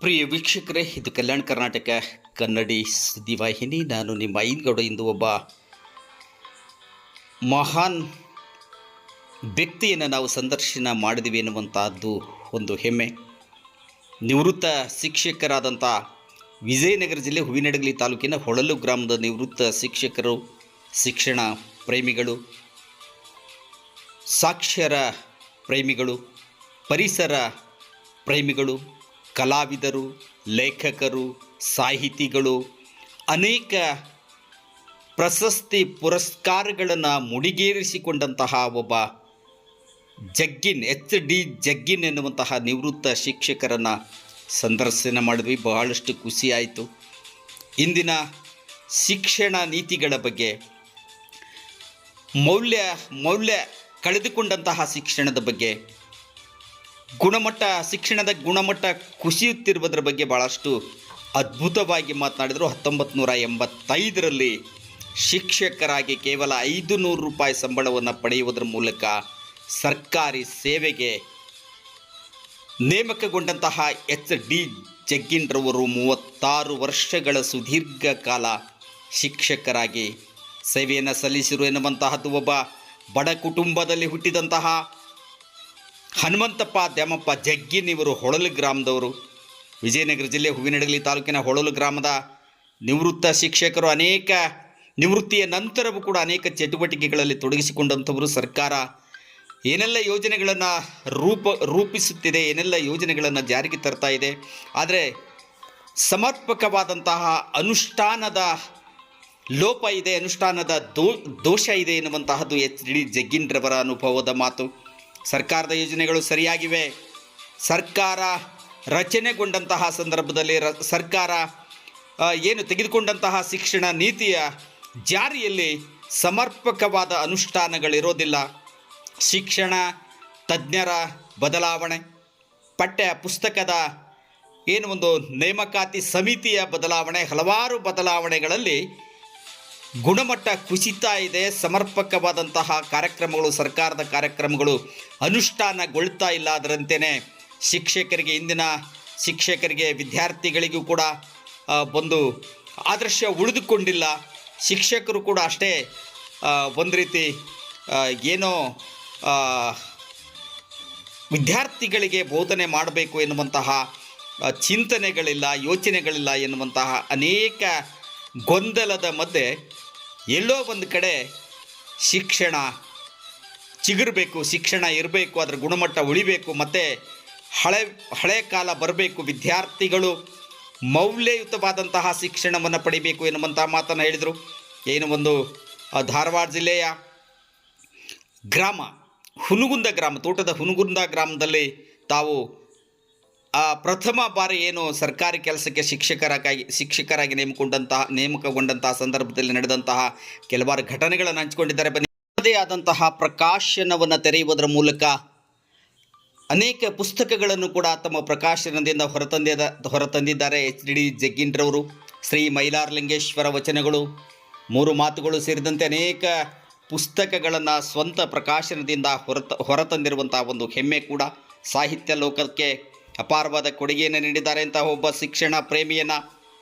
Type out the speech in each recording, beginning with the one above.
ಪ್ರಿಯ ವೀಕ್ಷಕರೇ, ಇದು ಕಲ್ಯಾಣ ಕರ್ನಾಟಕ ಕನ್ನಡಿ ಸುದ್ದಿವಾಹಿನಿ. ನಾನು ನಿಮ್ಮ ಐನ್ಗೌಡ. ಇಂದು ಒಬ್ಬ ಮಹಾನ್ ವ್ಯಕ್ತಿಯನ್ನು ನಾವು ಸಂದರ್ಶನ ಮಾಡಿದ್ವಿ ಎನ್ನುವಂತಹದ್ದು ಒಂದು ಹೆಮ್ಮೆ. ನಿವೃತ್ತ ಶಿಕ್ಷಕರಾದಂಥ ವಿಜಯನಗರ ಜಿಲ್ಲೆ ಹೂವಿನಡಗಲಿ ತಾಲೂಕಿನ ಹೊಳಲು ಗ್ರಾಮದ ನಿವೃತ್ತ ಶಿಕ್ಷಕರು, ಶಿಕ್ಷಣ ಪ್ರೇಮಿಗಳು, ಸಾಕ್ಷರ ಪ್ರೇಮಿಗಳು, ಪರಿಸರ ಪ್ರೇಮಿಗಳು, ಕಲಾವಿದರು, ಲೇಖಕರು, ಸಾಹಿತಿಗಳು, ಅನೇಕ ಪ್ರಶಸ್ತಿ ಪುರಸ್ಕಾರಗಳನ್ನು ಮುಡಿಗೇರಿಸಿಕೊಂಡಂತಹ ಒಬ್ಬ ಜಗ್ಗಿನ್ HD ಜಗ್ಗಿನ್ ಎನ್ನುವಂತಹ ನಿವೃತ್ತ ಶಿಕ್ಷಕರನ್ನು ಸಂದರ್ಶನ ಮಾಡಿದ್ವಿ. ಬಹಳಷ್ಟು ಖುಷಿಯಾಯಿತು. ಇಂದಿನ ಶಿಕ್ಷಣ ನೀತಿಗಳ ಬಗ್ಗೆ, ಮೌಲ್ಯ ಕಳೆದುಕೊಂಡಂತಹ ಶಿಕ್ಷಣದ ಬಗ್ಗೆ, ಶಿಕ್ಷಣದ ಗುಣಮಟ್ಟ ಕುಸಿಯುತ್ತಿರುವುದರ ಬಗ್ಗೆ ಭಾಳಷ್ಟು ಅದ್ಭುತವಾಗಿ ಮಾತನಾಡಿದರು. 1985ರಲ್ಲಿ ಶಿಕ್ಷಕರಾಗಿ ಕೇವಲ 500 ರೂಪಾಯಿ ಸಂಬಳವನ್ನು ಪಡೆಯುವುದರ ಮೂಲಕ ಸರ್ಕಾರಿ ಸೇವೆಗೆ ನೇಮಕಗೊಂಡಂತಹ HD ಜಗ್ಗಿನ್ರವರು 36 ವರ್ಷಗಳ ಸುದೀರ್ಘ ಕಾಲ ಶಿಕ್ಷಕರಾಗಿ ಸೇವೆಯನ್ನು ಸಲ್ಲಿಸಿರು ಎನ್ನುವಂತಹದ್ದು. ಒಬ್ಬ ಬಡ ಕುಟುಂಬದಲ್ಲಿ ಹುಟ್ಟಿದಂತಹ ಹನುಮಂತಪ್ಪ ದ್ಯಾಮಪ್ಪ ಜಗ್ಗಿನ್ ಇವರು ಹೊಳಲು ಗ್ರಾಮದವರು. ವಿಜಯನಗರ ಜಿಲ್ಲೆ ಹೂವಿನಡಗಲಿ ತಾಲೂಕಿನ ಹೊಳಲು ಗ್ರಾಮದ ನಿವೃತ್ತ ಶಿಕ್ಷಕರು. ಅನೇಕ ನಿವೃತ್ತಿಯ ನಂತರವೂ ಕೂಡ ಅನೇಕ ಚಟುವಟಿಕೆಗಳಲ್ಲಿ ತೊಡಗಿಸಿಕೊಂಡಂಥವರು. ಸರ್ಕಾರ ಏನೆಲ್ಲ ಯೋಜನೆಗಳನ್ನು ರೂಪಿಸುತ್ತಿದೆ, ಏನೆಲ್ಲ ಯೋಜನೆಗಳನ್ನು ಜಾರಿಗೆ ತರ್ತಾ ಇದೆ, ಆದರೆ ಸಮರ್ಪಕವಾದಂತಹ ಅನುಷ್ಠಾನದ ಲೋಪ ಇದೆ, ಅನುಷ್ಠಾನದ ದೋಷ ಇದೆ ಎನ್ನುವಂತಹದ್ದು HD ಜಗ್ಗಿನ್ರವರ ಅನುಭವದ ಮಾತು. ಸರ್ಕಾರದ ಯೋಜನೆಗಳು ಸರಿಯಾಗಿವೆ. ಸರ್ಕಾರ ರಚನೆಗೊಂಡಂತಹ ಸಂದರ್ಭದಲ್ಲಿ ಸರ್ಕಾರ ತೆಗೆದುಕೊಂಡಂತಹ ಶಿಕ್ಷಣ ನೀತಿಯ ಜಾರಿಯಲ್ಲಿ ಸಮರ್ಪಕವಾದ ಅನುಷ್ಠಾನಗಳಿರೋದಿಲ್ಲ. ಶಿಕ್ಷಣ ತಜ್ಞರ ಬದಲಾವಣೆ, ಪಠ್ಯ ಪುಸ್ತಕದ ಒಂದು ನೇಮಕಾತಿ ಸಮಿತಿಯ ಬದಲಾವಣೆ, ಹಲವಾರು ಬದಲಾವಣೆಗಳಲ್ಲಿ ಗುಣಮಟ್ಟ ಕುಸಿತಾ ಇದೆ. ಸಮರ್ಪಕವಾದಂತಹ ಕಾರ್ಯಕ್ರಮಗಳು, ಸರ್ಕಾರದ ಕಾರ್ಯಕ್ರಮಗಳು ಅನುಷ್ಠಾನಗೊಳ್ತಾ ಇಲ್ಲ. ಅದರಂತೆಯೇ ಶಿಕ್ಷಕರಿಗೆ, ಇಂದಿನ ಶಿಕ್ಷಕರಿಗೆ, ವಿದ್ಯಾರ್ಥಿಗಳಿಗೂ ಕೂಡ ಒಂದು ಆದರ್ಶ ಉಳಿದುಕೊಂಡಿಲ್ಲ. ಶಿಕ್ಷಕರು ಕೂಡ ಅಷ್ಟೇ ಒಂದು ರೀತಿ ವಿದ್ಯಾರ್ಥಿಗಳಿಗೆ ಬೋಧನೆ ಮಾಡಬೇಕು ಎನ್ನುವಂತಹ ಚಿಂತನೆಗಳಿಲ್ಲ, ಯೋಚನೆಗಳಿಲ್ಲ ಎನ್ನುವಂತಹ ಅನೇಕ ಗೊಂದಲದ ಮಧ್ಯೆ ಎಲ್ಲೋ ಒಂದು ಕಡೆ ಶಿಕ್ಷಣ ಚಿಗುರಬೇಕು, ಶಿಕ್ಷಣ ಇರಬೇಕು, ಅದರ ಗುಣಮಟ್ಟ ಉಳಿಬೇಕು, ಮತ್ತು ಹಳೆ ಕಾಲ ಬರಬೇಕು, ವಿದ್ಯಾರ್ಥಿಗಳು ಮೌಲ್ಯಯುತವಾದಂತಹ ಶಿಕ್ಷಣವನ್ನು ಪಡಿಬೇಕು ಎನ್ನುವಂತಹ ಮಾತನ್ನು ಹೇಳಿದರು. ಒಂದು ಧಾರವಾಡ ಜಿಲ್ಲೆಯ ಗ್ರಾಮ ಹುನಗುಂದ ಗ್ರಾಮ, ತೋಟದ ಹುನಗುಂದ ಗ್ರಾಮದಲ್ಲಿ ತಾವು ಪ್ರಥಮ ಬಾರಿ ಸರ್ಕಾರಿ ಕೆಲಸಕ್ಕೆ ಶಿಕ್ಷಕರಾಗಿ ನೇಮಕಗೊಂಡಂತಹ ಸಂದರ್ಭದಲ್ಲಿ ನಡೆದಂತಹ ಕೆಲವಾರು ಘಟನೆಗಳನ್ನು ಹಂಚಿಕೊಂಡಿದ್ದಾರೆ. ತಮ್ಮದೇ ಆದಂತಹ ಪ್ರಕಾಶನವನ್ನು ತೆರೆಯುವುದರ ಮೂಲಕ ಅನೇಕ ಪುಸ್ತಕಗಳನ್ನು ಕೂಡ ತಮ್ಮ ಪ್ರಕಾಶನದಿಂದ ಹೊರತಂದಿದ್ದಾರೆ HD ಜಗ್ಗಿನ್ರವರು. ಶ್ರೀ ಮೈಲಾರಲಿಂಗೇಶ್ವರ ವಚನಗಳು, 3 ಮಾತುಗಳು ಸೇರಿದಂತೆ ಅನೇಕ ಪುಸ್ತಕಗಳನ್ನು ಸ್ವಂತ ಪ್ರಕಾಶನದಿಂದ ಹೊರತಂದಿರುವಂತಹ ಒಂದು ಹೆಮ್ಮೆ ಕೂಡ. ಸಾಹಿತ್ಯ ಲೋಕಕ್ಕೆ ಅಪಾರವಾದ ಕೊಡುಗೆಯನ್ನು ನೀಡಿದ್ದಾರೆ ಅಂತ ಒಬ್ಬ ಶಿಕ್ಷಣ ಪ್ರೇಮಿಯನ್ನು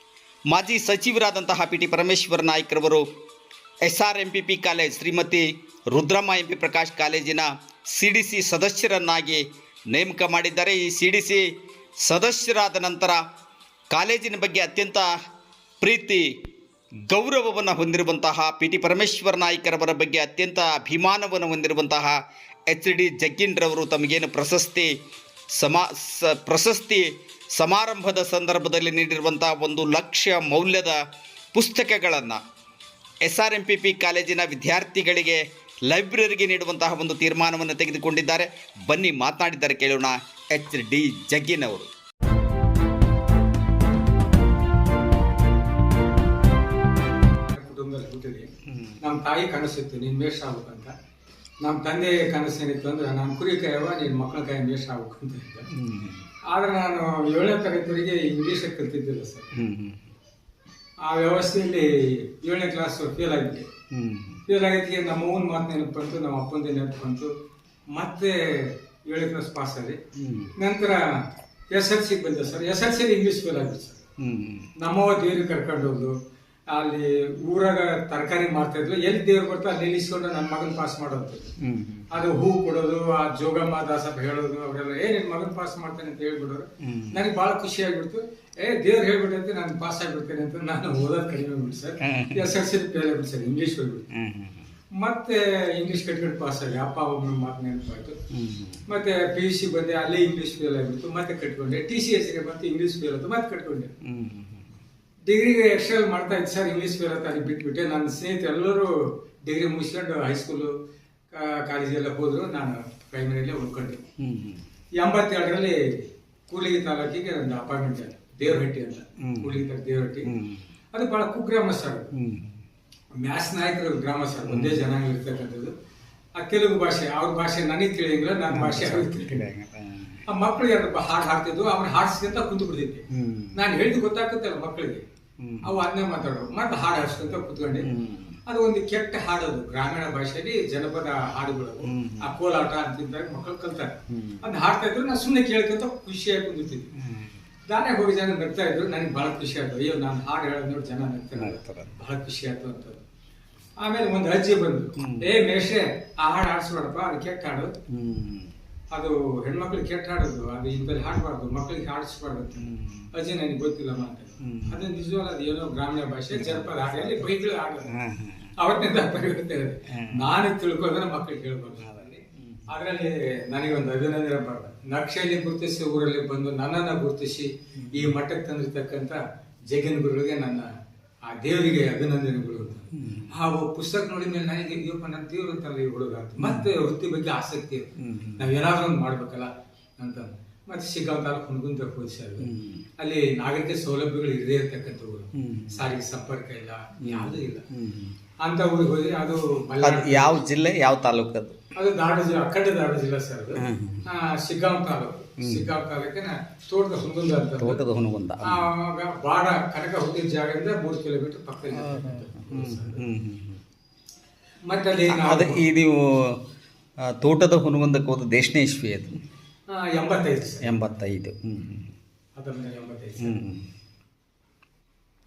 ಮಾಜಿ ಸಚಿವರಾದಂತಹ PT ಪರಮೇಶ್ವರ ನಾಯ್ಕರವರು SRMPP college, Shrimati Rudramma MP Prakash ಕಾಲೇಜಿನ CDC ಸದಸ್ಯರನ್ನಾಗಿ ನೇಮಕ ಮಾಡಿದ್ದಾರೆ. ಈ CDC ಸದಸ್ಯರಾದ ನಂತರ ಕಾಲೇಜಿನ ಬಗ್ಗೆ ಅತ್ಯಂತ ಪ್ರೀತಿ ಗೌರವವನ್ನು ಹೊಂದಿರುವಂತಹ PT ಪರಮೇಶ್ವರ ನಾಯ್ಕರವರ ಬಗ್ಗೆ ಅತ್ಯಂತ ಅಭಿಮಾನವನ್ನು ಹೊಂದಿರುವಂತಹ HD ಜಗ್ಗಿನ್ರವರು ತಮಗೇನು ಪ್ರಶಸ್ತಿ ಸಮಾರಂಭದ ಸಂದರ್ಭದಲ್ಲಿ ನೀಡಿರುವಂಥ 1 ಲಕ್ಷ ಮೌಲ್ಯದ ಪುಸ್ತಕಗಳನ್ನು SRMPP ಕಾಲೇಜಿನ ವಿದ್ಯಾರ್ಥಿಗಳಿಗೆ ಲೈಬ್ರರಿಗೆ ನೀಡುವಂತಹ ಒಂದು ತೀರ್ಮಾನವನ್ನು ತೆಗೆದುಕೊಂಡಿದ್ದಾರೆ. ಬನ್ನಿ ಮಾತನಾಡಿದ್ದಾರೆ, ಕೇಳೋಣ HD ಜಗ್ಗಿನ್ ಅವರು. ಕುಟುಂಬದಲ್ಲಿ ಹುಟ್ಟಿದ್ವಿ. ನಮ್ಮ ತಾಯಿ ಕನಸಿತ್ತು, ನೀನು ಮೇಷ ಆಗ್ಬೇಕಂತ. ನಮ್ಮ ತಂದೆ ಕನಸು ಏನಿತ್ತು ಅಂದ್ರೆ, ನಾನು ಕುರಿ ಕಾಯವ, ನೀನು ಮಕ್ಕಳ ಕಾಯಿ ಮೇಷ ಆಗ್ಬೇಕು ಅಂತ ಇದ್ದೆ. ಆದರೆ ನಾನು 7ನೇ ತರಗತಿವರೆಗೆ ಇಂಗ್ಲೀಷಲ್ಲಿ ಕಲ್ತಿದ್ದಿಲ್ಲ ಸರ್. ಆ ವ್ಯವಸ್ಥೆಯಲ್ಲಿ 7ನೇ ಕ್ಲಾಸ್ ಫೇಲ್ ಆಗಿದ್ದೆ. ಫೇಲ್ ಆಗಿದ್ದಕ್ಕೆ ನಮ್ಮ ಅವ್ವನ ಮಾತು ನೆನಪು ಬಂತು, ನಮ್ಮ ಅಪ್ಪಂದೇ ನೆನಪು ಬಂತು. ಮತ್ತೆ 7ನೇ ಕ್ಲಾಸ್ ಪಾಸ್ ಆಗಿ ನಂತರ SLC ಬಂದೆ ಸರ್. SLC ಇಂಗ್ಲೀಷ್ ಫೇಲ್ ಆಗಿತ್ತು ಸರ್. ನಮ್ಮವ್ವ ದೇವ್ರಿಗೆ ಕರ್ಕೊಂಡು ಹೋದ್ರು. ಅಲ್ಲಿ ಊರಾಗ ತರಕಾರಿ ಮಾಡ್ತಾ ಇದ್ಲು. ಎಲ್ಲಿ ದೇವ್ರು ಬರ್ತಾ ಅಲ್ಲಿ ನಿಲ್ಲಿಸ್ಕೊಂಡು ನನ್ನ ಮಗನ್ ಪಾಸ್ ಮಾಡೋದು. ಅದು ಹೂ ಕೊಡೋದು, ಆ ಜೋಗಮ್ಮ ದಾಸಪ್ಪ ಹೇಳೋದು, ಅವರೆಲ್ಲ ನಿನ್ ಮಗನ್ ಪಾಸ್ ಮಾಡ್ತೇನೆ ಅಂತ ಹೇಳ್ಬಿಡೋರು. ನನಗೆ ಬಹಳ ಖುಷಿ ಆಗ್ಬಿಡ್ತು. ದೇವ್ರು ಹೇಳ್ಬಿಟ್ಟಂತೆ ನಾನು ಪಾಸ್ ಆಗ್ಬಿಡ್ತೇನೆ ಅಂತ ನಾನು ಓದೋದು ಕಡಿಮೆ ಆಗ್ಬಿಟ್ಟು ಸರ್. SLC ಫೇಲ್ ಆಗ್ಬಿಟ್ಟು ಸರ್, ಇಂಗ್ಲೀಷ್ ಹೋಗ್ಬಿಟ್ಟು. ಮತ್ತೆ ಇಂಗ್ಲೀಷ್ ಕಟ್ಕೊಂಡು ಪಾಸ್ ಆಗಿ ಅಪ್ಪ ಒಬ್ಬನ ಮಾತು ನೆನಪಾಯ್ತು. ಮತ್ತೆ PUC ಬಂದೆ, ಅಲ್ಲೇ ಇಂಗ್ಲೀಷ್ ಫೇಲ್ ಆಗ್ಬಿಟ್ಟು ಮತ್ತೆ ಕಟ್ಕೊಂಡೆ. TCS ಗೆ ಮತ್ತೆ ಇಂಗ್ಲೀಷ್ ಫೇಲ್ ಆಯ್ತು, ಮತ್ತೆ ಕಟ್ಕೊಂಡೆ. ಡಿಗ್ರಿಗೆ ಎಕ್ಸ್ಟ್ರಾ ಮಾಡ್ತಾ ಇತ್ತು ಸರ್, ಇಂಗ್ಲೀಷ್ ಫೇಲ್ ಆಯ್ತು, ಅಲ್ಲಿ ಬಿಟ್ಬಿಟ್ಟೆ. ನನ್ನ ಸ್ನೇಹಿತರು ಎಲ್ಲರೂ ಡಿಗ್ರಿ ಮುಗಿಸ್ಕೊಂಡು ಹೈಸ್ಕೂಲು ಕಾಲೇಜೆಲ್ಲ ಹೋದ್ರು. ನಾನು ಪ್ರೈಮರಿಯಲ್ಲೇ ಉಳ್ಕೊಂಡೆ. 82ರಲ್ಲಿ ಕೂಡ್ಲಿಗಿ ತಾಲೂಕಿಗೆ ಒಂದು ಅಪಾರ್ಟ್ಮೆಂಟ್ ಆಯ್ತು, ದೇವರಹಟ್ಟಿ ಅಂತ. ಕೂಡ್ಲಿಗಿ ತಾಲೂಕು ದೇವರಹಟ್ಟಿ. ಅದು ಬಹಳ ಕುಗ್ರಾಮ ಸರ್. ಮ್ಯಾಥ್ಸ್ ನಾಯಕರ ಗ್ರಾಮ ಸರ್, ಒಂದೇ ಜನಾಂಗ ಇರ್ತಕ್ಕಂಥದ್ದು. ಆ ತೆಲುಗು ಭಾಷೆ, ಅವ್ರ ಭಾಷೆ ನನಗೆ ತಿಳಿಯಂಗಿಲ್ಲ, ನನ್ನ ಭಾಷೆ ಅವ್ರಿಗೆ ತಿಳಿಯಂಗಿಲ್ಲ. ಆ ಮಕ್ಕಳು ಎರಡು ಹಾಡು ಹಾಡ್ತಿದ್ವು, ಅವ್ನ ಹಾಡ್ಸ್ಕೊಂತ ಕುಂತು ಬಿಡ್ತಿದ್ದೆ. ನಾನು ಹೇಳಿದ್ ಗೊತ್ತಾಗುತ್ತಲ್ಲ ಮಕ್ಕಳಿಗೆ, ಅವು ಅದನ್ನೇ ಮಾತಾಡೋ ಮತ್ತೆ ಹಾಡು ಹಾಡ್ಸ್ಕೊಂತ ಕುತ್ಕೊಂಡೆ. ಅದು ಒಂದು ಕೆಟ್ಟ ಹಾಡೋದು, ಗ್ರಾಮೀಣ ಭಾಷೆಯಲ್ಲಿ ಜನಪದ ಹಾಡುಗಳು, ಆ ಕೋಲಾಟ ಅಂತಿದ್ದಾಗ ಮಕ್ಕಳು ಕಲ್ತಾರೆ. ಅದನ್ನ ಹಾಡ್ತಾ ಇದ್ರು, ನಾನು ಸುಮ್ಮನೆ ಕೇಳ್ಕೊಂತ ಖುಷಿಯಾಗಿ ಕುಂದಿರ್ತಿದ್ದೆ. ದಾನೆ ಹೋಗಿ ಜನ ನಗ್ತಾ ಇದ್ರು, ನನಗೆ ಬಹಳ ಖುಷಿ ಆಯ್ತು. ಅಯ್ಯೋ ನಾನು ಹಾಡು ಹೇಳೋದ್ ನೋಡಿ ಜನ ನಗ್ತಾರೆ, ಬಹಳ ಖುಷಿ ಆಯ್ತು ಅಂತ. ಆಮೇಲೆ ಒಂದು ಅಜ್ಜಿ ಬಂದು, ಮೇಷೆ ಆ ಹಾಡು ಆಡ್ಸ್ಬೇಡಪ್ಪ, ಅದು ಕೆಟ್ಟ ಹಾಡು, ಅದು ಹೆಣ್ಮಕ್ಳಿಗೆ ಕೆಟ್ಟ ಹಾಡೋದು, ಅದು ಇಂಥಲ್ಲಿ ಹಾಡಬಾರ್ದು, ಮಕ್ಕಳಿಗೆ ಹಾಡಿಸ್ಬಾರ್ದು ಅಂತ. ಅಜ್ಜಿ ನನಗೆ ಗೊತ್ತಿಲ್ಲಮ್ಮ ಅಂತ. ಅದು ನಿಜವಲ್ಲ, ಅದು ಏನೋ ಗ್ರಾಮೀಣ ಭಾಷೆ ಜನಪದ ಹಾಡಲ್ಲಿ ಬೈಗಳು ಆಡೋದು. ಅವತ್ತಿನಿಂದ ಪರಿವರ್ತನೆ ಇದೆ. ನಾನು ತಿಳ್ಕೊಂಡ್ರೆ ಮಕ್ಕಳಿಗೆ ಹೇಳ್ಬಾರ್ದು. ಅದರಲ್ಲಿ ನನಗೆ ಒಂದು ಅಭಿನಂದನೆ ಬರ್ತದೆ. ನಕ್ಷೆಯಲ್ಲಿ ಗುರುತಿಸಿ ಊರಲ್ಲಿ ಬಂದು ನನ್ನನ್ನು ಗುರುತಿಸಿ ಈ ಮಟ್ಟಕ್ಕೆ ತಂದಿರ್ತಕ್ಕಂಥ ಜಗ್ಗಿನ ಗುರುಗಳಿಗೆ ನನ್ನ ಆ ದೇವರಿಗೆ ಅಭಿನಂದನೆಗಳು. ಆ ಪುಸ್ತಕ ನೋಡಿದ ಮೇಲೆ ನನಗೆ ಅಯ್ಯಪ್ಪ ನನ್ನ ದೇವ್ರು ಅಂತಲ್ಲ ಈ ಹುಡುಗ ಅಂತ. ಮತ್ತೆ ವೃತ್ತಿ ಬಗ್ಗೆ ಆಸಕ್ತಿ ಇತ್ತು, ನಾವ್ ಏನಾದ್ರೂ ಒಂದು ಮಾಡ್ಬೇಕಲ್ಲ ಅಂತ. ಮತ್ತೆ ಶಿಗ್ಗಾಂವ್ ತಾಲೂಕು ಹುಣಗುಂದ ಹೋಲಿಸಿದ್ರು. ಅಲ್ಲಿ ನಾಗರಿಕ ಸೌಲಭ್ಯಗಳು ಇರದೇ ಇರ್ತಕ್ಕಂಥ ಊರು, ಸಾರಿಗೆ ಸಂಪರ್ಕ ಇಲ್ಲ, ಯಾವುದೂ ಇಲ್ಲ ಅಂತ ಊರಿಗೆ ಹೋದ್ರೆ. ಅದು ಯಾವ ಜಿಲ್ಲೆ, ಯಾವ ತಾಲೂಕು? ಅದು ಧಾರವಾಡ ಜಿಲ್ಲೆ, ಅಖಂಡ ಧಾರವಾಡ ಜಿಲ್ಲೆ ಸರ್. ಅದು ಶಿಗ್ಗಾಂವ್ ತಾಲೂಕು. ಶಿಗ್ಗಾಂವ್ ತಾಲೂಕಿನ ತೋಟದ ಹುಣಗುಂದ ಅಂತ. ತೋಟದ ಹುಣಗುಂದ ಬಾಡ ಕನಕ ಹುಟ್ಟಿದ ಜಾಗದಿಂದ 3 ಕಿಲೋಮೀಟರ್ ಪಕ್ಕದಲ್ಲಿ. ಮತ್ತೆ ಅಲ್ಲಿ ಈ ನೀವು ತೋಟದ ಹುಣಗುಂದಕ್ಕೆ ಹೋದ ದೇಶನೇ ಇಸ್ವಿ ಅದು 85. 85. 1985.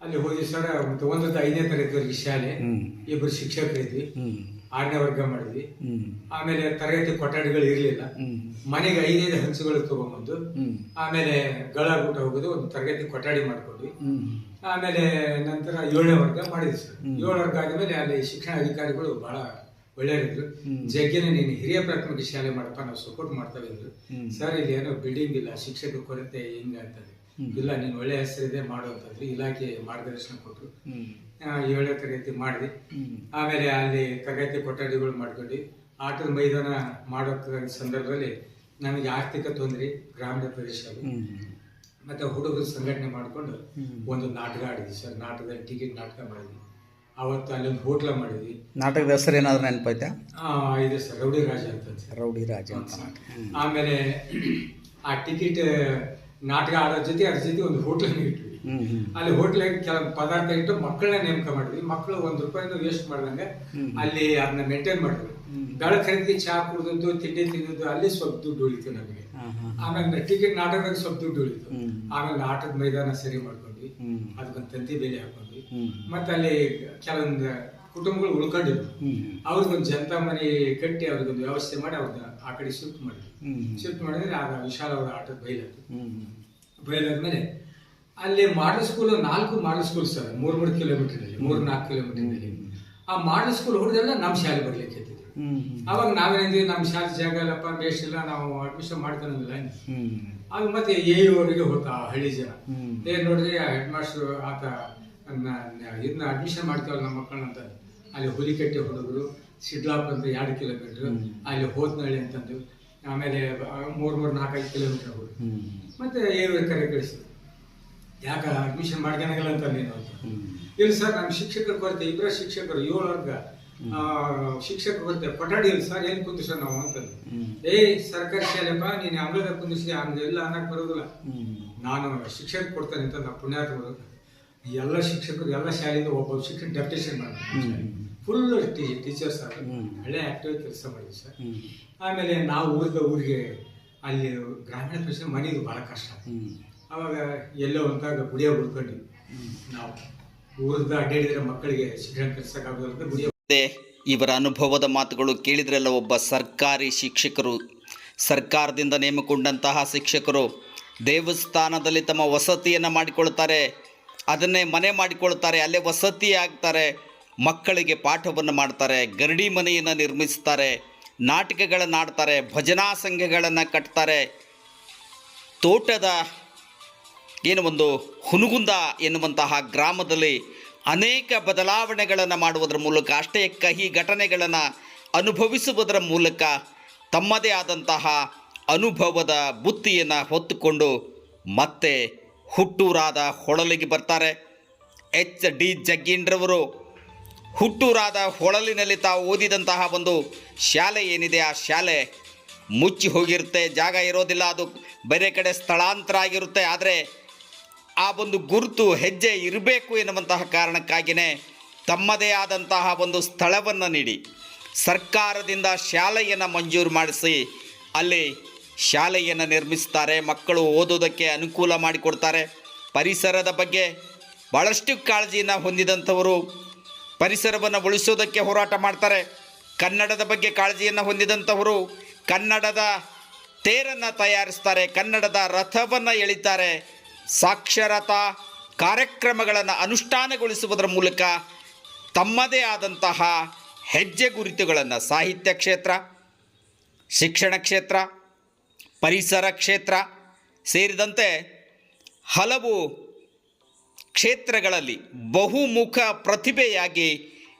ಅಲ್ಲಿ ಹೋಗಿ ಸರ್. ಮತ್ತೆ 1ರಿಂದ 5ನೇ ತರಗತಿವರೆಗೆ ಶಾಲೆ, 2 ಶಿಕ್ಷಕರಿದ್ವಿ, 6ನೇ ವರ್ಗ ಮಾಡಿದ್ವಿ. ಆಮೇಲೆ ತರಗತಿ ಕೊಠಡಿಗಳು ಇರಲಿಲ್ಲ, ಮನೆಗೆ 5 ಹಂಚುಗಳು ತಗೊಂಬಂದು ಆಮೇಲೆ ಗಳ ಊಟ ಹೋಗೋದು, ಒಂದು ತರಗತಿ ಕೊಠಡಿ ಮಾಡ್ಕೊಂಡ್ವಿ. ಆಮೇಲೆ ನಂತರ 7ನೇ ವರ್ಗ ಮಾಡಿದ್ವಿ ಸರ್. 7 ವರ್ಗ ಆದ್ಮೇಲೆ ಅಲ್ಲಿ ಶಿಕ್ಷಣ ಅಧಿಕಾರಿಗಳು ಬಹಳ ಒಳ್ಳೆಯರಿದ್ರು. ಜಗ್ಗಿನ ನೀನು ಹಿರಿಯ ಪ್ರಾಥಮಿಕ ಶಾಲೆ ಮಾಡಪ್ಪ, ನಾವು ಸಪೋರ್ಟ್ ಮಾಡ್ತೇವೆ ಅಂದ್ರು. ಸರ್ ಇಲ್ಲಿ ಏನೋ ಬಿಲ್ಡಿಂಗ್ ಇಲ್ಲ, ಶಿಕ್ಷಕ ಕೊರತೆ ಹಿಂಗ ಅಂತಂದ್ರೆ, ಇಲ್ಲ ನೀನು ಒಳ್ಳೆ ಹೆಸರಿದೆ ಮಾಡು ಅಂತಂದ್ರೆ ಇಲಾಖೆ ಮಾರ್ಗದರ್ಶನ ಕೊಟ್ಟರು. 7ನೇ ತರಗತಿ ಮಾಡಿದ್ವಿ. ಆಮೇಲೆ ಅಲ್ಲಿ ತರಗತಿ ಕೊಠಡಿಗಳು ಮಾಡ್ಕೊಂಡು ಆಟದ ಮೈದಾನ ಮಾಡೋ ಸಂದರ್ಭದಲ್ಲಿ ನಮಗೆ ಆರ್ಥಿಕ ತೊಂದರೆ, ಗ್ರಾಮೀಣ ಪ್ರದೇಶ, ಮತ್ತೆ ಹುಡುಗರು ಸಂಘಟನೆ ಮಾಡ್ಕೊಂಡು ಒಂದು ನಾಟಕ ಆಡಿದ್ವಿ ಸರ್. ನಾಟಕದಲ್ಲಿ ಟಿಕೆಟ್ ನಾಟಕ ಮಾಡಿದ್ವಿ. ಅವತ್ತು ಅಲ್ಲೊಂದು ಹೋಟ್ಲ ಮಾಡಿದ್ವಿ. ನಾಟಕದ ಹೆಸರು ಏನಾದ್ರು ನೆನಪಾಯ್ತಾ? ಇದೆ ಸರ್, ರೌಡಿ ರಾಜ ಅಂತ. ರೌಡಿ ರಾಜ ಅಂತ. ಆಮೇಲೆ ಆ ಟಿಕೆಟ್ ನಾಟಕ ಆಡೋ ಜೊತೆ ಅದ್ರ ಜೊತೆ ಒಂದು ಹೋಟ್ಲನ್ನು ಇಟ್ವಿ. ಅಲ್ಲಿ ಹೋಟ್ಲಾಗ ಕೆಲವು ಪದಾರ್ಥ ಇಟ್ಟು ಮಕ್ಕಳನ್ನ ನೇಮಕ ಮಾಡಿದ್ವಿ. ಮಕ್ಕಳು ₹1 ವೇಸ್ಟ್ ಮಾಡ್ದಂಗೆ ಅಲ್ಲಿ ಅದನ್ನ ಮೇಂಟೈನ್ ಮಾಡಿದ್ವಿ. ಗಳ ಖರೀದಿ, ಚಹಾ ಕುಡಿದದ್ದು, ತಿಂಡಿ ತಿಂದದ್ದು, ಅಲ್ಲಿ ಸ್ವಲ್ಪ ದುಡ್ಡು ಉಳಿತು ನಮಗೆ. ಆಮೇಲೆ ಟಿಕೆಟ್ ನಾಟಕದಾಗ ಸ್ವಲ್ಪ ದುಡ್ಡು ಉಳಿತು. ಆಮೇಲೆ ಆಟದ ಮೈದಾನ ಸರಿ ಮಾಡ್ಕೊಂಡ್ವಿ, ಅದಕ್ಕೊಂದು ತಂತಿ ಬೇಲಿ ಹಾಕೊಂಡ್ವಿ. ಮತ್ತೆ ಅಲ್ಲಿ ಕೆಲವೊಂದು ಕುಟುಂಬಗಳು ಉಳ್ಕೊಂಡಿದ್ವು, ಅವ್ರಿಗೊಂದು ಜನತಾ ಮನೆ ಕಟ್ಟಿ ಅವ್ರಿಗೊಂದು ವ್ಯವಸ್ಥೆ ಮಾಡಿ ಅವ್ರನ್ನ ಆ ಕಡೆ ಶಿಫ್ಟ್ ಮಾಡಿದ್ವಿ. ಶಿಫ್ಟ್ ಮಾಡಿದ್ರೆ ಆಗ ವಿಶಾಲವಾದ ಆಟದ ಬಯಲಾಯ್ತು. ಬಯಲಾದ್ಮೇಲೆ ಅಲ್ಲಿ ಮಾಡಲ್ ಸ್ಕೂಲ್ 4 ಮಾಡಲ್ ಸ್ಕೂಲ್ ಸರ್, 3 ಕಿಲೋಮೀಟರ್ನಲ್ಲಿ, 3-4 ಕಿಲೋಮೀಟರ್ನಲ್ಲಿ. ಆ ಮಾಡಲ್ ಸ್ಕೂಲ್ ಹುಡುಗರೆಲ್ಲ ನಮ್ಮ ಶಾಲೆ ಬರ್ಲಿಕ್ಕೆ ಎತ್ತಿದ್ರು. ಅವಾಗ ನಾವೇನಿದ್ವಿ, ನಮ್ಮ ಶಾಲೆ ಜಾಗ ಇಲ್ಲಪ್ಪ, ಬೇಸ್ಟ್ ಇಲ್ಲ, ನಾವು ಅಡ್ಮಿಷನ್ ಮಾಡ್ತಾನಿಲ್ಲ. ಅದು ಮತ್ತೆ ಅವರಿಗೆ ಹೋಗ್ತಾ ಹಳ್ಳಿ ಜನ, ನೋಡ್ರಿ ಆ ಹೆಡ್ ಮಾಸ್ಟರ್ ಆತ ಇದನ್ನ ಅಡ್ಮಿಷನ್ ಮಾಡ್ತೀವಲ್ಲ ನಮ್ಮ ಮಕ್ಕಳನ್ನ ಅಂತ. ಅಲ್ಲಿ ಹುಲಿಕಟ್ಟೆ ಹುಡುಗರು, ಸಿಡ್ಲಾಪ್ ಅಂತ 2 ಕಿಲೋಮೀಟರ್, ಅಲ್ಲಿ ಹೋತ್ನಹಳ್ಳಿ ಅಂತಂದು, ಆಮೇಲೆ 3-4-5 ಕಿಲೋಮೀಟರ್ ಹೋಗಿ ಮತ್ತೆ ಕರೆ ಕಳಿಸಿದ್ರು. ಯಾಕ ಅಡ್ಮಿಷನ್ ಮಾಡ್ಕೊಳಂಗಿಲ್ಲ ಅಂತ ನೀನು ಅಂತ. ಇಲ್ಲ ಸರ್, ನಮ್ಮ ಶಿಕ್ಷಕರ ಕೊರತೆ, 2 ಶಿಕ್ಷಕರು, 7 ವರ್ಗ ಶಿಕ್ಷಕರ ಕೊರತೆ, ಕೊಠಡಿ ಇಲ್ಲ ಸರ್, ಏನ್ ಕುಂದಿಸ ನಾವು ಅಂತಂದು. ಸರ್ಕಾರಿ ಶಾಲೆಪ್ಪ, ನೀನು ಅಂಗಳದಾಗ ಕುಂದಿಸಿ ಹಂಗೆಲ್ಲ ಅನ್ನಕ್ ಬರೋದಿಲ್ಲ, ನಾನು ಶಿಕ್ಷಕ ಕೊಡ್ತೇನೆ ಅಂತ. ನಾವು ಪುಣ್ಯಾತ್ಮರು ಎಲ್ಲ ಶಿಕ್ಷಕರು, ಎಲ್ಲ ಶಾಲೆಯಿಂದ ಒಬ್ಬ ಶಿಕ್ಷಕ ಡೆಪ್ಯುಟೇಷನ್ ಮಾಡಿದ್ವಿ. ಫುಲ್ ಟೀಚರ್ಸ್ ಹಳ್ಳೆ ಆಕ್ಟಿವ್ ಕೆಲಸ ಮಾಡಿದ್ವಿ ಸರ್. ಆಮೇಲೆ ನಾವು ಊರಿಗೆ ಅಲ್ಲಿ ಗ್ರಾಮೀಣ ಪ್ರದೇಶ ಮನೆದು ಭಾಳ ಕಷ್ಟ. ಅವಾಗ ಎಲ್ಲೋ ಅಂತಾಗ ಗುಡಿಯ ಹುಡ್ಕೊಂಡ್ವಿ ನಾವು. ಊರದ ಅಡ್ಡಾಡಿದ್ರೆ ಮಕ್ಕಳಿಗೆ ಶಿಕ್ಷಣ ಕಲಿಸೋಕ್ಕಾಗೋದಂತ ಗುಡಿಯ. ಇವರ ಅನುಭವದ ಮಾತುಗಳು ಕೇಳಿದ್ರೆಲ್ಲ. ಒಬ್ಬ ಸರ್ಕಾರಿ ಶಿಕ್ಷಕರು, ಸರ್ಕಾರದಿಂದ ನೇಮಕೊಂಡಂತಹ ಶಿಕ್ಷಕರು ದೇವಸ್ಥಾನದಲ್ಲಿ ತಮ್ಮ ವಸತಿಯನ್ನು ಮಾಡಿಕೊಳ್ತಾರೆ, ಅದನ್ನೇ ಮನೆ ಮಾಡಿಕೊಳ್ತಾರೆ, ಅಲ್ಲೇ ವಸತಿ ಆಗ್ತಾರೆ, ಮಕ್ಕಳಿಗೆ ಪಾಠವನ್ನು ಮಾಡ್ತಾರೆ, ಗರಡಿ ಮನೆಯನ್ನು ನಿರ್ಮಿಸ್ತಾರೆ, ನಾಟಕಗಳನ್ನು ಆಡ್ತಾರೆ, ಭಜನಾ ಸಂಘಗಳನ್ನು ಕಟ್ತಾರೆ, ತೋಟದ ಒಂದು ಹುನಗುಂದ ಎನ್ನುವಂತಹ ಗ್ರಾಮದಲ್ಲಿ ಅನೇಕ ಬದಲಾವಣೆಗಳನ್ನು ಮಾಡುವುದರ ಮೂಲಕ, ಅಷ್ಟೇ ಕಹಿ ಘಟನೆಗಳನ್ನು ಅನುಭವಿಸುವುದರ ಮೂಲಕ ತಮ್ಮದೇ ಆದಂತಹ ಅನುಭವದ ಬುತ್ತಿಯನ್ನು ಹೊತ್ತುಕೊಂಡು ಮತ್ತೆ ಹುಟ್ಟೂರಾದ ಹೊಳಲಿಗೆ ಬರ್ತಾರೆ. HD ಜಗ್ಗೀಂದ್ರವರು ಹುಟ್ಟೂರಾದ ಹೊಳಲಿನಲ್ಲಿ ತಾವು ಓದಿದಂತಹ ಒಂದು ಶಾಲೆ ಏನಿದೆ, ಆ ಶಾಲೆ ಮುಚ್ಚಿ ಹೋಗಿರುತ್ತೆ, ಜಾಗ ಇರೋದಿಲ್ಲ, ಅದು ಬೇರೆ ಕಡೆ ಸ್ಥಳಾಂತರ ಆಗಿರುತ್ತೆ. ಆದರೆ ಆ ಒಂದು ಗುರುತು ಹೆಜ್ಜೆ ಇರಬೇಕು ಎನ್ನುವಂತಹ ಕಾರಣಕ್ಕಾಗಿಯೇ ತಮ್ಮದೇ ಆದಂತಹ ಒಂದು ಸ್ಥಳವನ್ನು ನೀಡಿ ಸರ್ಕಾರದಿಂದ ಶಾಲೆಯನ್ನು ಮಂಜೂರು ಮಾಡಿಸಿ ಅಲ್ಲಿ ಶಾಲೆಯನ್ನು ನಿರ್ಮಿಸ್ತಾರೆ. ಮಕ್ಕಳು ಓದೋದಕ್ಕೆ ಅನುಕೂಲ ಮಾಡಿಕೊಡ್ತಾರೆ. ಪರಿಸರದ ಬಗ್ಗೆ ಭಾಳಷ್ಟು ಕಾಳಜಿಯನ್ನು ಹೊಂದಿದಂಥವರು ಪರಿಸರವನ್ನು ಉಳಿಸೋದಕ್ಕೆ ಹೋರಾಟ ಮಾಡ್ತಾರೆ. ಕನ್ನಡದ ಬಗ್ಗೆ ಕಾಳಜಿಯನ್ನು ಹೊಂದಿದಂಥವರು ಕನ್ನಡದ ತೇರನ್ನು ತಯಾರಿಸ್ತಾರೆ, ಕನ್ನಡದ ರಥವನ್ನು ಎಳಿತಾರೆ. ಸಾಕ್ಷರತಾ ಕಾರ್ಯಕ್ರಮಗಳನ್ನು ಅನುಷ್ಠಾನಗೊಳಿಸುವುದರ ಮೂಲಕ ತಮ್ಮದೇ ಆದಂತಹ ಹೆಜ್ಜೆ ಗುರುತುಗಳನ್ನು ಸಾಹಿತ್ಯ ಕ್ಷೇತ್ರ, ಶಿಕ್ಷಣ ಕ್ಷೇತ್ರ, ಪರಿಸರ ಕ್ಷೇತ್ರ ಸೇರಿದಂತೆ ಹಲವು ಕ್ಷೇತ್ರಗಳಲ್ಲಿ ಬಹುಮುಖ ಪ್ರತಿಭೆಯಾಗಿ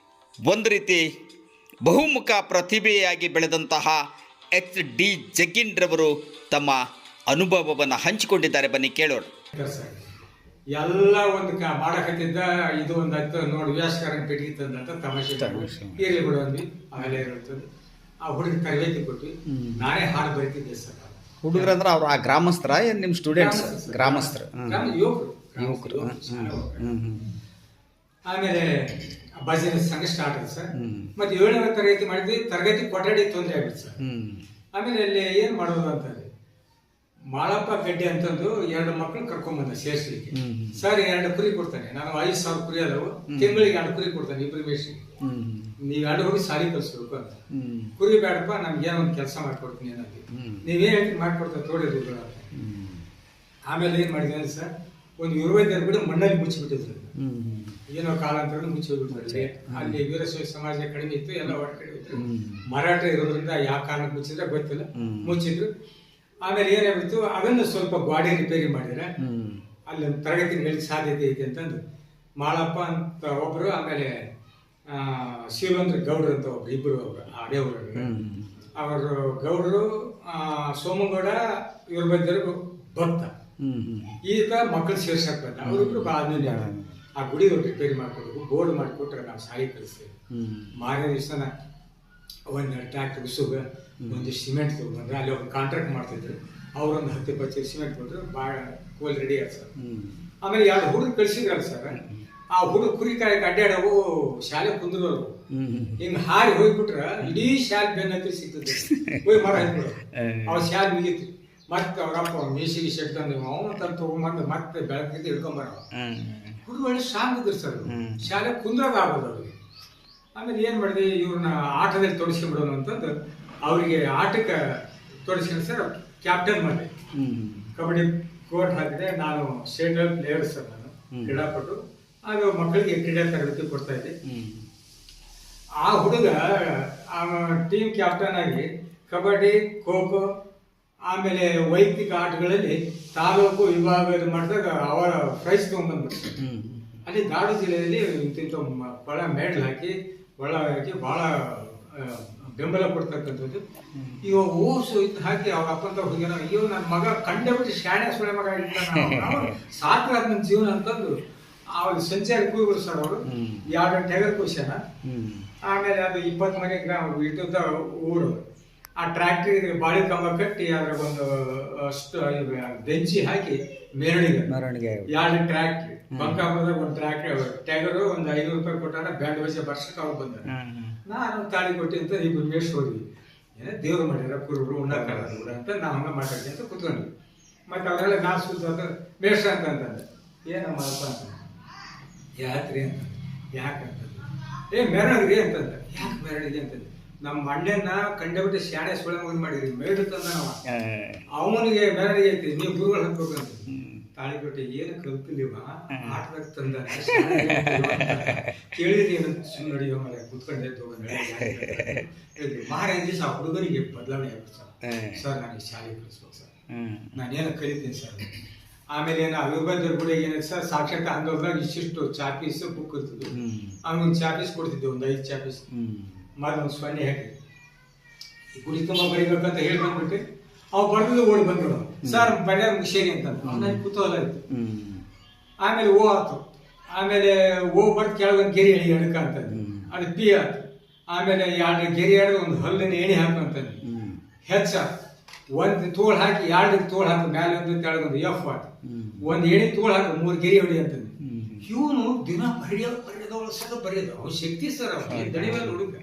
ಒಂದು ರೀತಿ ಬಹುಮುಖ ಪ್ರತಿಭೆಯಾಗಿ ಬೆಳೆದಂತಹ HD ಜಗ್ಗೀಂದ್ರವರು ತಮ್ಮ ಅನುಭವವನ್ನು ಹಂಚಿಕೊಂಡಿದ್ದಾರೆ. ಬನ್ನಿ ಕೇಳೋಣ. ಎಲ್ಲ ಒಂದು ಮಾಡಕತ್ತಿದ್ದ ಇದು ಒಂದು ಹತ್ತು ನೋಡಿ ವ್ಯಾಸಕಾರನ ಪೆಟ್ಟಿಗೆ ತಂದಂತ ತಮಾಷೆ ಇರ್ಲಿ ಬಿಡು ಅಂದ್ವಿ. ಆಮೇಲೆ ಇರುತ್ತದೆ ಆ ಹುಡುಗ ತರಬೇತಿ ಕೊಟ್ವಿ. ನಾನೇ ಹಾಡು ಬರೀತಿದ್ದೆ ಸರ್. ಹುಡುಗರು ಅಂದ್ರೆ ಅವ್ರು ಆ ಗ್ರಾಮಸ್ಥರ ಏನು ನಿಮ್ಮ ಸ್ಟೂಡೆಂಟ್ಸ್? ಗ್ರಾಮಸ್ಥರು, ಯುವಕರು. ಆಮೇಲೆ ಭಜನೆ ಸಂಘ ಸ್ಟಾರ್ಟ್ ಆಗಿದೆ ಸರ್. ಮತ್ತೆ 7ನೇ ತರಗತಿ ಮಾಡಿದ್ವಿ. ತರಗತಿ ಕೊಠಡಿ ತೊಂದರೆ ಆಗ್ಬಿಟ್ಟು ಸರ್. ಆಮೇಲೆ ಅಲ್ಲಿ ಏನ್ ಮಾಡೋದು ಅಂತಂದ್ರೆ ಮಾಳಪ್ಪ ಗಡ್ಡೆ ಅಂತಂದು 2 ಮಕ್ಕಳು ಕರ್ಕೊಂಡ್ಬಂದ ಸೇರ್ಸ್ಲಿಕ್ಕೆ. ಸರ್ 2 ಕುರಿ ಕೊಡ್ತಾನೆ, ನಾನು 5,000 ಕುರಿ ಅದಾವು, ತಿಂಗಳಿಗೆ 2 ಕುರಿ ಕೊಡ್ತಾನೆ ಇಬ್ರು ಮೇಷ್ಟ್ರಿಗೆ. ನೀವ್ 2 ಹೋಗಿ ಸಾಲಿ ಕಲ್ಸ್ಬೇಕು ಅಂತ. ಕುರಿ ಬೇಡಪ್ಪ, ನಮ್ಗೆ ಏನೋ ಒಂದು ಕೆಲಸ ಮಾಡ್ಕೊಡ್ತೀನಿ ಏನಾದ್ರು, ನೀವೇನ್ ಹೇಳ್ತೀನಿ ಮಾಡ್ಕೊಡ್ತಾರೆ ತೋಡಿ ಅಂತ. ಆಮೇಲೆ ಏನ್ ಮಾಡಿದ್ವಿ ಅಂದ್ರೆ ಸರ್, ಒಂದು 25 ಬಿಡು ಮಣ್ಣಲ್ಲಿ ಮುಚ್ಚಿಬಿಟ್ಟಿದ್ರು. ಏನೋ ಕಾಲಾಂತರ ಮುಚ್ಚಿ ಹೋಗ್ಬಿಟ್ರೆ ಅಲ್ಲಿ ವೀರಶೈವ ಸಮಾಜ ಕಡಿಮೆ ಇತ್ತು, ಎಲ್ಲ ಹೊರ ಕಡೆ ಇತ್ತು. ಮರಾಠ ಇರೋದ್ರಿಂದ ಯಾವ ಕಾರಣಕ್ಕೆ ಮುಚ್ಚಿದ್ರೆ ಗೊತ್ತಿಲ್ಲ, ಮುಚ್ಚಿದ್ರು. ಆಮೇಲೆ ಏನಾಗ್ಬಿಡ್ತು, ಅದನ್ನು ಸ್ವಲ್ಪ ಗಾಡಿ ರಿಪೇರಿ ಮಾಡಿದ್ರೆ ಅಲ್ಲಿ ಒಂದು ತರಗತಿ ನಡೀಲಿಕ್ಕೆ ಸಾಧ್ಯತೆ ಐತೆ ಅಂತಂದು ಮಾಳಪ್ಪ ಅಂತ ಒಬ್ರು, ಆಮೇಲೆ ಶಿವಂದ್ರ ಗೌಡ್ರು ಅಂತ ಒಬ್ರು, ಇಬ್ರು ಅದೇ ಊರಲ್ಲಿ ಅವರು ಗೌಡ್ರು, ಸೋಮಗೌಡ, ಇವ್ರ ಬಂದರು ಭಕ್ತ. ಈಗ ಮಕ್ಕಳು ಸೇರ್ಸಕ್ ಬಂದ ಅವ್ರಿಬ್ರು ಆದ್ಮೇಲೆ ಆ ಗುಡಿ ರಿಪೇರಿ ಮಾಡ್ಕೊಡ್ಬೇಕು, ಬೋರ್ಡ್ ಮಾಡಿಕೊಟ್ರೆ ನಾವು ಶಾಲೆ ಕಲಿಸ್ತೇವೆ. ಮಾರನೇ ದಿವಸನ ಒಂದು ಟ್ರ್ಯಾಕ್ಟರ್ ಉಸುಗ ಒಂದು ಸಿಮೆಂಟ್ ತಗೊಂಡ್ರೆ ಅಲ್ಲಿ ಒಂದು ಕಾಂಟ್ರಾಕ್ಟ್ ಮಾಡ್ತಿದ್ರು. ಅವ್ರೊಂದು 10-20 ಸಿಮೆಂಟ್ ಕೊಟ್ಟರು, ಭಾಳ ಕೋಲ್ ರೆಡಿ ಆಯ್ತು ಸರ್. ಆಮೇಲೆ 2 ಹುಡುಗ ಕಳ್ಸಿದ್ರಲ್ಲ ಸರ್, ಆ ಹುಡುಗ ಕುರಿ ಕಾಯಕ್ಕೆ ಅಡ್ಡಾಡವು ಶಾಲೆ ಕುಂದ್ರವ್ರು ಹಿಂಗ್ ಹಾರಿ ಹೋಗ್ಬಿಟ್ರ ಇಡೀ ಶಾಲೆ ಬೆನ್ನತ್ತಿ ಸಿಗ್ತದೆ. ಹೋಗಿ ಮರ ಹಾಕ್ಬಿಡೋದು, ಅವ್ ಶಾಲೆ ಮುಗೀತು. ಮತ್ತೆ ಅವ್ರಪ್ಪ ಮೇಸಿಗೆ ಶೆಟ್ ಅಂದ ಅವನು ತಂದು ತಗೊಂಡ್ಬಂದು ಮತ್ತೆ ಬೆಳಗ್ಗೆ ಹಿಡ್ಕೊಂಬರ. ಹುಡುಗ ಒಳ್ಳೆ ಶಾಂತ ಇದ್ರು ಸರ್, ಶಾಲೆ ಕುಂದ್ರದ ಆಗೋದು ಅವ್ರಿಗೆ. ಆಮೇಲೆ ಏನ್ ಮಾಡಿದೆ, ಇವ್ರನ್ನ ಆಟದಲ್ಲಿ ತೊಡಸ್ಕೊಂಡ್ಬಿಡೋಣ ಅಂತಂದು ಅವರಿಗೆ ಆಟಕ್ಕೆ ತೊಡಸ್ಕೊಂಡು ಸರ್ ಕ್ಯಾಪ್ಟನ್ ಮಾಡಿದೆ. ಕಬಡ್ಡಿ ಕೋರ್ಟ್ ಹಾಕಿದೆ. ನಾನು ಸ್ಟೇಟ್ ಲೆವೆಲ್ ಪ್ಲೇಯರ್ ಸರ್, ನಾನು ಕ್ರೀಡಾಪಟು. ಅದು ಮಕ್ಕಳಿಗೆ ಕ್ರೀಡಾ ತರಬೇತಿ ಕೊಡ್ತಾ ಇದ್ದೆ. ಆ ಹುಡುಗ ಟೀಮ್ ಕ್ಯಾಪ್ಟನ್ ಆಗಿ ಕಬಡ್ಡಿ, ಖೋ ಖೋ, ಆಮೇಲೆ ವೈಯಕ್ತಿಕ ಆಟಗಳಲ್ಲಿ ತಾಲೂಕು ವಿಭಾಗ ಮಾಡಿದಾಗ ಅವರ ಪ್ರೈಸ್ ತಗೊಂಡ್ಬಂದ್ಬಿಟ್ಟು ಅಲ್ಲಿ ದಾಡು ಜಿಲ್ಲೆಯಲ್ಲಿ ಇಂತಿಂತ ಬಹಳ ಮೆಡಲ್ ಹಾಕಿ ಬಹಳ ಬೆಂಬಲ ಕೊಡ್ತಕ್ಕಂಥದ್ದು. ಇವಾಗ ಓಸು ಇದು ಹಾಕಿ ಅವ್ರ ಅಪ್ಪಂತ ಹುಡುಗಿನ, ಅಯ್ಯೋ ನನ್ನ ಮಗ ಕಂಡೆ ಬಿಟ್ಟು ಶಾಣೆ ಸುಳೆ ಮಗ ಸಾಕು ನನ್ನ ಜೀವನ ಅಂತಂದು ಅವ್ರ ಸಂಚಾರಿ ಕೂಗುರು ಸರ್. ಅವರು 2 ಟೈಗರ್ ಕ್ವಶನ್. ಆಮೇಲೆ ಅದು 20 ಮನೆ ಇಟ್ಟದ ಊರು. ಆ ಟ್ರ್ಯಾಕ್ಟರ್ ಬಾಳಿ ಕಂಬ ಕಟ್ಟಿ ಅದ್ರ ಒಂದು ಅಷ್ಟು ಬೆಂಚಿ ಹಾಕಿ ಮೆರವಣಿಗೆ 2 ಟ್ರ್ಯಾಕ್ಟರ್ ಬಂಕಾಪುರದಾಗ ಒಂದು ಟ್ರ್ಯಾಕ್ಟರ್ ಟೈಗರ್ ಒಂದು 500 ರೂಪಾಯಿ ಕೊಟ್ಟಾಗ ಬ್ಯಾಂಡ್ ವಜೆ ಬರ್ಸಕ್ಕೆ ಅವ್ರು ಬಂದ. ನಾನು ತಾಳಿ ಕೊಟ್ಟಿ ಅಂತ 2 ಮೇಷ್ ಹೋದ್ವಿ. ಏನೋ ದೇವ್ರು ಮಾಡ್ಯಾರ ಕುರುಬರು ಉಣ್ಣಕ್ಕಾಗಲ್ಲ ಕೂಡ ಅಂತ ನಾವು ಹಂಗೆ ಮಾತಾಡ್ತೀವಿ ಅಂತ ಕುತ್ಕೊಂಡ್ವಿ. ಮತ್ತು ಅವರೆಲ್ಲ ನಾ ಸುದ್ದ ಮೇಷ್ಟ್ರ ಅಂತಂದ್ರೆ ಏನಮ್ಮಪ್ಪ ಅಂತ ಯಾತ್ರಿ ಅಂತ ಯಾಕಂತಂದ್ರೆ ಮೆರವಣಿಗೆ ಅಂತಂದ. ಯಾಕೆ ಮೆರವಣಿಗೆ ಅಂತಂದ್ರೆ ನಮ್ಮ ಅಣ್ಣನ ಕಂಡಬಿಟ್ಟು ಶಾಣೆ ಸುಳ್ಳ ಮುಗಿದು ಮಾಡಿದ್ರಿ ಮೇಡು ತಂದ ನಾವು ಅವನಿಗೆ ಮೆರವಣಿಗೆ ಐತಿ ನೀವು ಗುರುಗಳು ಹಾಕ್ಬೇಕು ಅಂತ ತಾಳಿಕೊಟ್ಟೆ ಏನು ಕಲ್ತಿಲ್ಲಿವ ಆಟದಾಗ ತಂದ ಕೇಳಿದ್ರಿ ಸುಮ್ಮನೆ ನಡೆಯೋ ಮನೆ ಕುತ್ಕೊಂಡೆ ಹೇಳಿದ್ರಿ ಮಾರೇ ದಿವಸ ಆ ಹುಡುಗರಿಗೆ ಬದಲಾವಣೆ ಆಗ್ಬೇಕು ಸರ್ ನನಗೆ ಶಾಲೆ ಕಲಿಸ್ಬೇಕು ಸರ್ ನಾನೇನು ಕಲಿತೀನಿ ಸರ್. ಆಮೇಲೆ ಏನು ಅವಿರ್ಬಂದ್ರ ಕೂಡ ಏನಿದೆ ಸರ್ ಸಾಕ್ಷಾತ್ ಅಂದೋದಾಗ ಇಷ್ಟಿಷ್ಟು ಚಾಪೀಸ್ ಬುಕ್ ಇರ್ತದೆ ಅವ್ನಿಗೆ ಚಾಪೀಸ್ ಕೊಡ್ತಿದ್ದೆ ಒಂದು 5 ಚಾಪೀಸ್ ಮೊದಲು ಒಂದು ಸೊನ್ನೆ ಹಾಕಿ ಗುಡಿ ತುಂಬ ಬರೀಬೇಕಂತ ಹೇಳಿ ಬಂದ್ಬಿಟ್ಟು ಅವ್ ಬಡ್ದು ಓಡಿ ಬಂದ್ರು ಸರ್ ಬಡ್ಯ ಮುಗಿಸೇರಿ ಅಂತ ನನಗೆ ಕುತೂಹಲ ಇತ್ತು. ಆಮೇಲೆ ಓ ಆಯ್ತು. ಆಮೇಲೆ ಓ ಬರ್ದು ಕೆಳಗೊಂದು ಗೆರಿ ಎಳಿ ಎಡಕ ಅಂತಂದು ಅದು ಪಿ ಆಯ್ತು. ಆಮೇಲೆ 2 ಗೆರಿ ಎಡ್ದು ಒಂದು ಹಲ್ಲಿನ ಎಣಿ ಹಾಕಂತಂದು ಹೆಚ್ಚ ಒಂದು ತೋಳು ಹಾಕಿ 2 ತೋಳು ಹಾಕಿ ಮೇಲೆ ಒಂದು ತೆಳಗೊಂದು ಎಫ್ ಆಯ್ತು. ಒಂದು ಎಣಿ ತೋಳು ಹಾಕಿ 3 ಗೆರಿ ಹೊಡಿ ಅಂತಂದು ಇವನು ದಿನ ಬರೆಯೋದು ಬರೆಯೋದು ಅವ್ನ ಶಕ್ತಿ ಸರ್ ಅವ್ನು ದಡಿ ಮೇಲೆ ಹುಡುಗ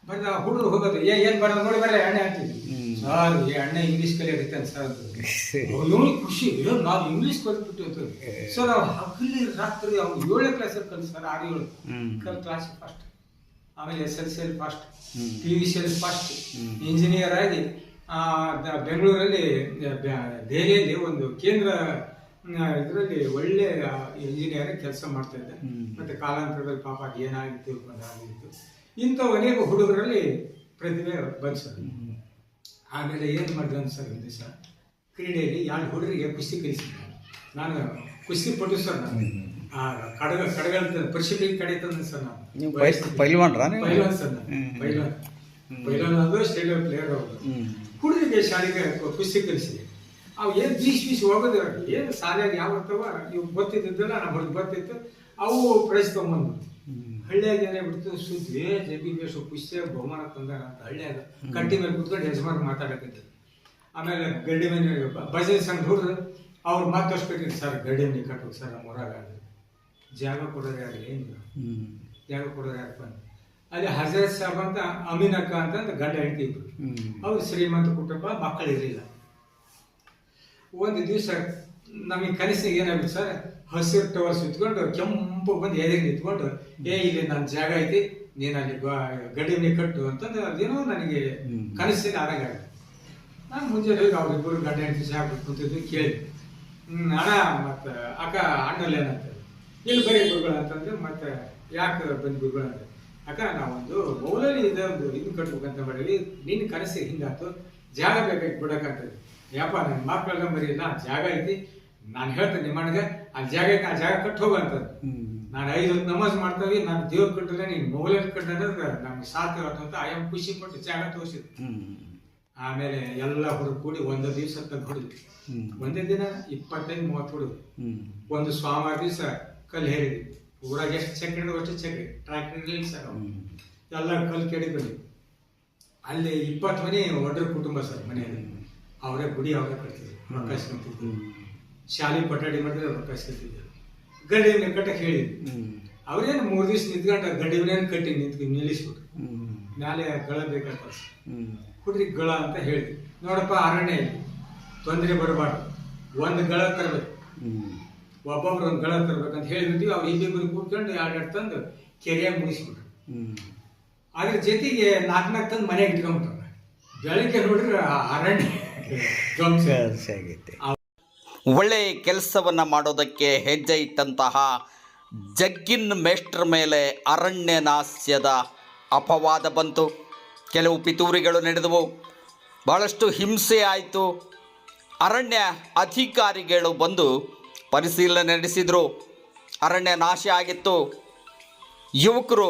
ಬರ್ದ ಹುಡುಗರು ಹೋಗೋದು ಏನ್ ಬರೋದು ನೋಡಿ ಬರ ಎಣ್ಣೆ ಹಾಕ್ತಿದ್ವಿ ಸರ್ ಎಣ್ಣೆ ಇಂಗ್ಲೀಷ್ ಕಲಿಯೋದೈತೆ ಸರ್ ಅಂತ ಇವನಿಗೆ ಖುಷಿ ನಾವು ಇಂಗ್ಲೀಷ್ ಕಲ್ತ್ಬಿಟ್ಟು ಸರ್ ಅವ್ರು ಹಗಲಿ ರಾತ್ರಿ ಅವ್ನು 7ನೇ ಕ್ಲಾಸಲ್ಲಿ ಕಲ್ ಸರ್ 6-7 ಕ್ಲಾಸ್ ಫಸ್ಟ್. ಆಮೇಲೆ SSLC first, PUC first, engineer ಆಗಿ ಬೆಂಗಳೂರಲ್ಲಿ ದೆಹಲಿಯಲ್ಲಿ ಒಂದು ಕೇಂದ್ರ ಇದರಲ್ಲಿ ಒಳ್ಳೆ ಇಂಜಿನಿಯರ್ ಕೆಲಸ ಮಾಡ್ತಾ ಇದ್ದೆ. ಮತ್ತೆ ಕಾಲಾಂತರದಲ್ಲಿ ಪಾಪ ಏನಾಗಿ ತಿಳ್ಕೊಂಡಾಗಿತ್ತು. ಇಂಥ ಅನೇಕ ಹುಡುಗರಲ್ಲಿ ಪ್ರತಿಭೆ ಬಂದ್ಸರ್. ಆಮೇಲೆ ಏನು ಮಾಡಿದೆ ಸರ್ ಒಂದು ದಿವಸ ಕ್ರೀಡೆಯಲ್ಲಿ 2 ಹುಡುಗರಿಗೆ ಕುಸ್ತಿ ಕಲಿಸಿದ್ದೆ. ನಾನು ಕುಸ್ತಿ ಪಟು ಸರ್. ನಾನು ಕಡಗಳ ಪರಿಶೀಲಿಗೆ ಕಡಿತಂದೆ ಸರ್. ನಾನು ಪೈಲ್ವಾನ್ ಸರ್. ಪೈಲ್ವಾನ್ ಅದು ಸ್ಟೇಟ್ ಪ್ಲೇಯರ್ ಅವರು. ಹುಡುಗರಿಗೆ ಶಾಲೆಗೆ ಕುಸ್ತಿ ಕಲಿಸಿದೆ. ಅವು ಏನು ಬೀಸಿ ಹೋಗೋದು ಏನು ಶಾಲೆಯಾಗಿ ಯಾವ ಬರ್ತವ ಇವು ಗೊತ್ತಿದ್ದಲ್ಲ ನಮ್ಮ ಹೊರಗೆ ಬರ್ತಿತ್ತು. ಅವು ಪ್ರೈಸ್ ತೊಗೊಂಬಂದ್ಬಿಡ್ತು. ಹಳ್ಳಿಯಾಗ ಏನೇ ಬಿಡ್ತು ಸುದ್ದಿ ಜಬಿ ಬೇಸು ಕುಸ್ತಿಯಾಗ ಬಹುಮಾನ ತಂದಾರ ಅಂತ ಹಳ್ಳಿಯಾಗ ಕಟ್ಟಿ ಮೇಲೆ ಕುತ್ಕೊಂಡು ಯಜಮಾನ್ ಮಾತಾಡಕತ್ತಿದ್ರು. ಆಮೇಲೆ ಗಡ್ಡಿ ಮನೆ ಬಜೆ ಸಂಘ ಹುಡುಗರು ಅವ್ರು ಮಾತಷ್ಟು ಕಟ್ಟಿದ್ರು ಸರ್ ಗಡ್ಡಿ ಮನೆ ಕಟ್ಬೇಕು ಸರ್ ನಮ್ಮ ಹೊರಗ ಜಾಗ ಕೊಡೋರು ಯಾರು ಏನು ಜಾಗ ಕೊಡೋರು ಯಾರಪ್ಪ ಅಲ್ಲಿ ಹಜರತ್ ಸಾಬ್ ಅಂತ ಅಮೀನಕ್ಕ ಅಂತ ಗಂಡ ಹೆಂಡತಿ ಇದ್ರು. ಅವ್ರು ಶ್ರೀಮಂತ ಕುಟುಂಬ ಮಕ್ಕಳಿರಲಿಲ್ಲ. ಒಂದು ದಿವಸ ನಮಗೆ ಕನಸಿಗೆ ಏನಾಗ್ಬಿಟ್ಟು ಸರ್ ಹಸಿರು ಟವರ್ ಸುತ್ಕೊಂಡು ಕೆಂಪು ಬಂದು ಎದೆಗೆ ನಿಂತ್ಕೊಂಡು ಇಲ್ಲಿ ನನ್ನ ಜಾಗ ಐತಿ ನೀನು ಅಲ್ಲಿ ಗಡ್ಡಿ ಮನೆ ಕಟ್ಟು ಅಂತಂದ್ರೆ ಅದೇನೋ ನನಗೆ ಕನಸಿನ ಆದಾಗ ನಾನು ಮುಂಜಾನೆ ಹೋಗಿ ಅವ್ರಿಬ್ಬರು ಗಂಡ ಹೆಂಡತಿ ಜಾಗ ಕುಂತಿದ್ವಿ ಕೇಳಿದ್ವಿ. ಅಣ್ಣ ಮತ್ತು ಅಕ್ಕ ಅಣ್ಣಲ್ಲೇನಂತ ಇಲ್ಲಿ ಬರೀ ಗುರುಗಳು ಅಂತಂದ್ರೆ ಮತ್ತೆ ಯಾಕೆ ಬಂದು ಗುರುಗಳು ಅಂತ ಅಕ್ಕ ನಾವೊಂದು ಮೌಲಲ್ಲಿ ಇದೊಂದು ಇದು ಕಟ್ಬೇಕಂತ ಮಾಡೀವಿ. ನಿನ್ನ ಕನಸಿಗೆ ಹಿಂಗಾತು ಜಾಗ ಬೇಕಾಗಿ ಬಿಡಕ್ಕಂತದ್ದು ಯಪ್ಪ ನನ್ನ ಮಕ್ಕಳೆಲ್ಲ ಬರೀಲ್ಲ ಜಾಗ ಐತಿ ನಾನು ಹೇಳ್ತೇನೆ ನಿಮ್ಮಣ್ಣಗೆ ಆ ಜಾಗ ಕಟ್ಟು ಹೋಗಂತದ್ದು. ನಾನು 5 ಹೊತ್ತು ನಮಾಜ್ ಮಾಡ್ತೇವೆ ನಾನು ದೇವ್ರ ಕಟ್ಟಿದ್ರೆ ನೀನು ಮೌಲಲ್ಲಿ ಕಟ್ಟಿದ್ರೆ ನಮ್ಗೆ ಸಾಥ್ ಅಂತ ಆಯಂ ಖುಷಿ ಪಟ್ಟು ಜಾಗ ತೋರಿಸಿದ್ರು. ಆಮೇಲೆ ಎಲ್ಲ ಹುಡುಗ ಕೂಡಿ ಒಂದು ದಿವಸ ಹೊಡಿದ್ವಿ. ಒಂದೇ ದಿನ 25-30 ಹುಡುಗ ಒಂದು ಸೋಮವಾರ ದಿವಸ ಕಲ್ಲು ಹೇರಿದ್ವಿ. ಊರಾಗ ಎಷ್ಟು ಚಕ್ರ ಅಷ್ಟು ಚಕ್ರಿ ಟ್ರ್ಯಾಕ್ಟರ್ ಸರ್ ಎಲ್ಲ ಕಲ್ಲು ಕೆಡಿದ್ವಿ. ಅಲ್ಲಿ 20 ಮನೆ ಒಡ್ರ ಕುಟುಂಬ ಸರ್ ಮನೆಯಲ್ಲಿ ಅವರೇ ಗುಡಿ ಅವರೇ ಕಟ್ತಿದ್ರು ರೊಕ್ಕ ಇಸ್ಕೊಂತಿದ್ರು. ಶಾಲೆ ಕೊಠಡಿ ಮಾಡಿದ್ರೆ ರೊಕ್ಕ ಇಸ್ಕೊತಿದ್ರು. ಗಡ್ಡಿ ಮನೆ ಕಟ್ಟಕ್ಕೆ ಹೇಳಿದ್ವಿ. ಅವ್ರೇನು 3 ದಿವಸ ನಿಂತ್ಕೊಂಡು ಗಡ್ಡಿ ಮನೆಯನ್ನು ಕಟ್ಟಿ ನಿಲ್ಲಿಸ್ಬಿಟ್ರು. ಮ್ಯಾಲೆ ಗಳ ಬೇಕಂತ ಹುಡ್ರಿಗೆ ಗಳ ಅಂತ ಹೇಳಿದ್ವಿ. ನೋಡಪ್ಪ ಅರಣ್ಯ ಇಲ್ಲಿ ತೊಂದರೆ ಬರಬಾರ್ದು ಒಂದು ಗಳ ತರಬೇಕು ಒಬ್ಬೊಬ್ರು ಒಂದು ಗಳ ತರ್ಬೇಕಂತ ಹೇಳಿದ್ವಿ. ಅವ್ರು ಇಬ್ಬಿಬ್ಬರು ಕೂತ್ಕೊಂಡು 2 ತಂದು ಕೆರೆಯಾಗ ಮುಗಿಸ್ಬಿಟ್ರು. ಅದ್ರ ಜೊತೆಗೆ 4 ತಂದು ಮನೆಗೆ ಇಟ್ಕೊಂಡ್ಬಿಟ್ರ. ಬೆಳಗ್ಗೆ ನೋಡಿದ್ರೆ ಅರಣ್ಯ ಒಳ್ಳೆಯ ಕೆಲಸವನ್ನು ಮಾಡೋದಕ್ಕೆ ಹೆಜ್ಜೆ ಇಟ್ಟಂತಹ ಜಗ್ಗಿನ್ ಮೇಷ್ಟ್ರ ಮೇಲೆ ಅರಣ್ಯ ನಾಸ್ಯದ ಅಪವಾದ ಬಂತು. ಕೆಲವು ಪಿತೂರಿಗಳು ನಡೆದವು. ಭಾಳಷ್ಟು ಹಿಂಸೆ ಆಯಿತು. ಅರಣ್ಯ ಅಧಿಕಾರಿಗಳು ಬಂದು ಪರಿಶೀಲನೆ ನಡೆಸಿದರು. ಅರಣ್ಯ ನಾಶ ಆಗಿತ್ತು. ಯುವಕರು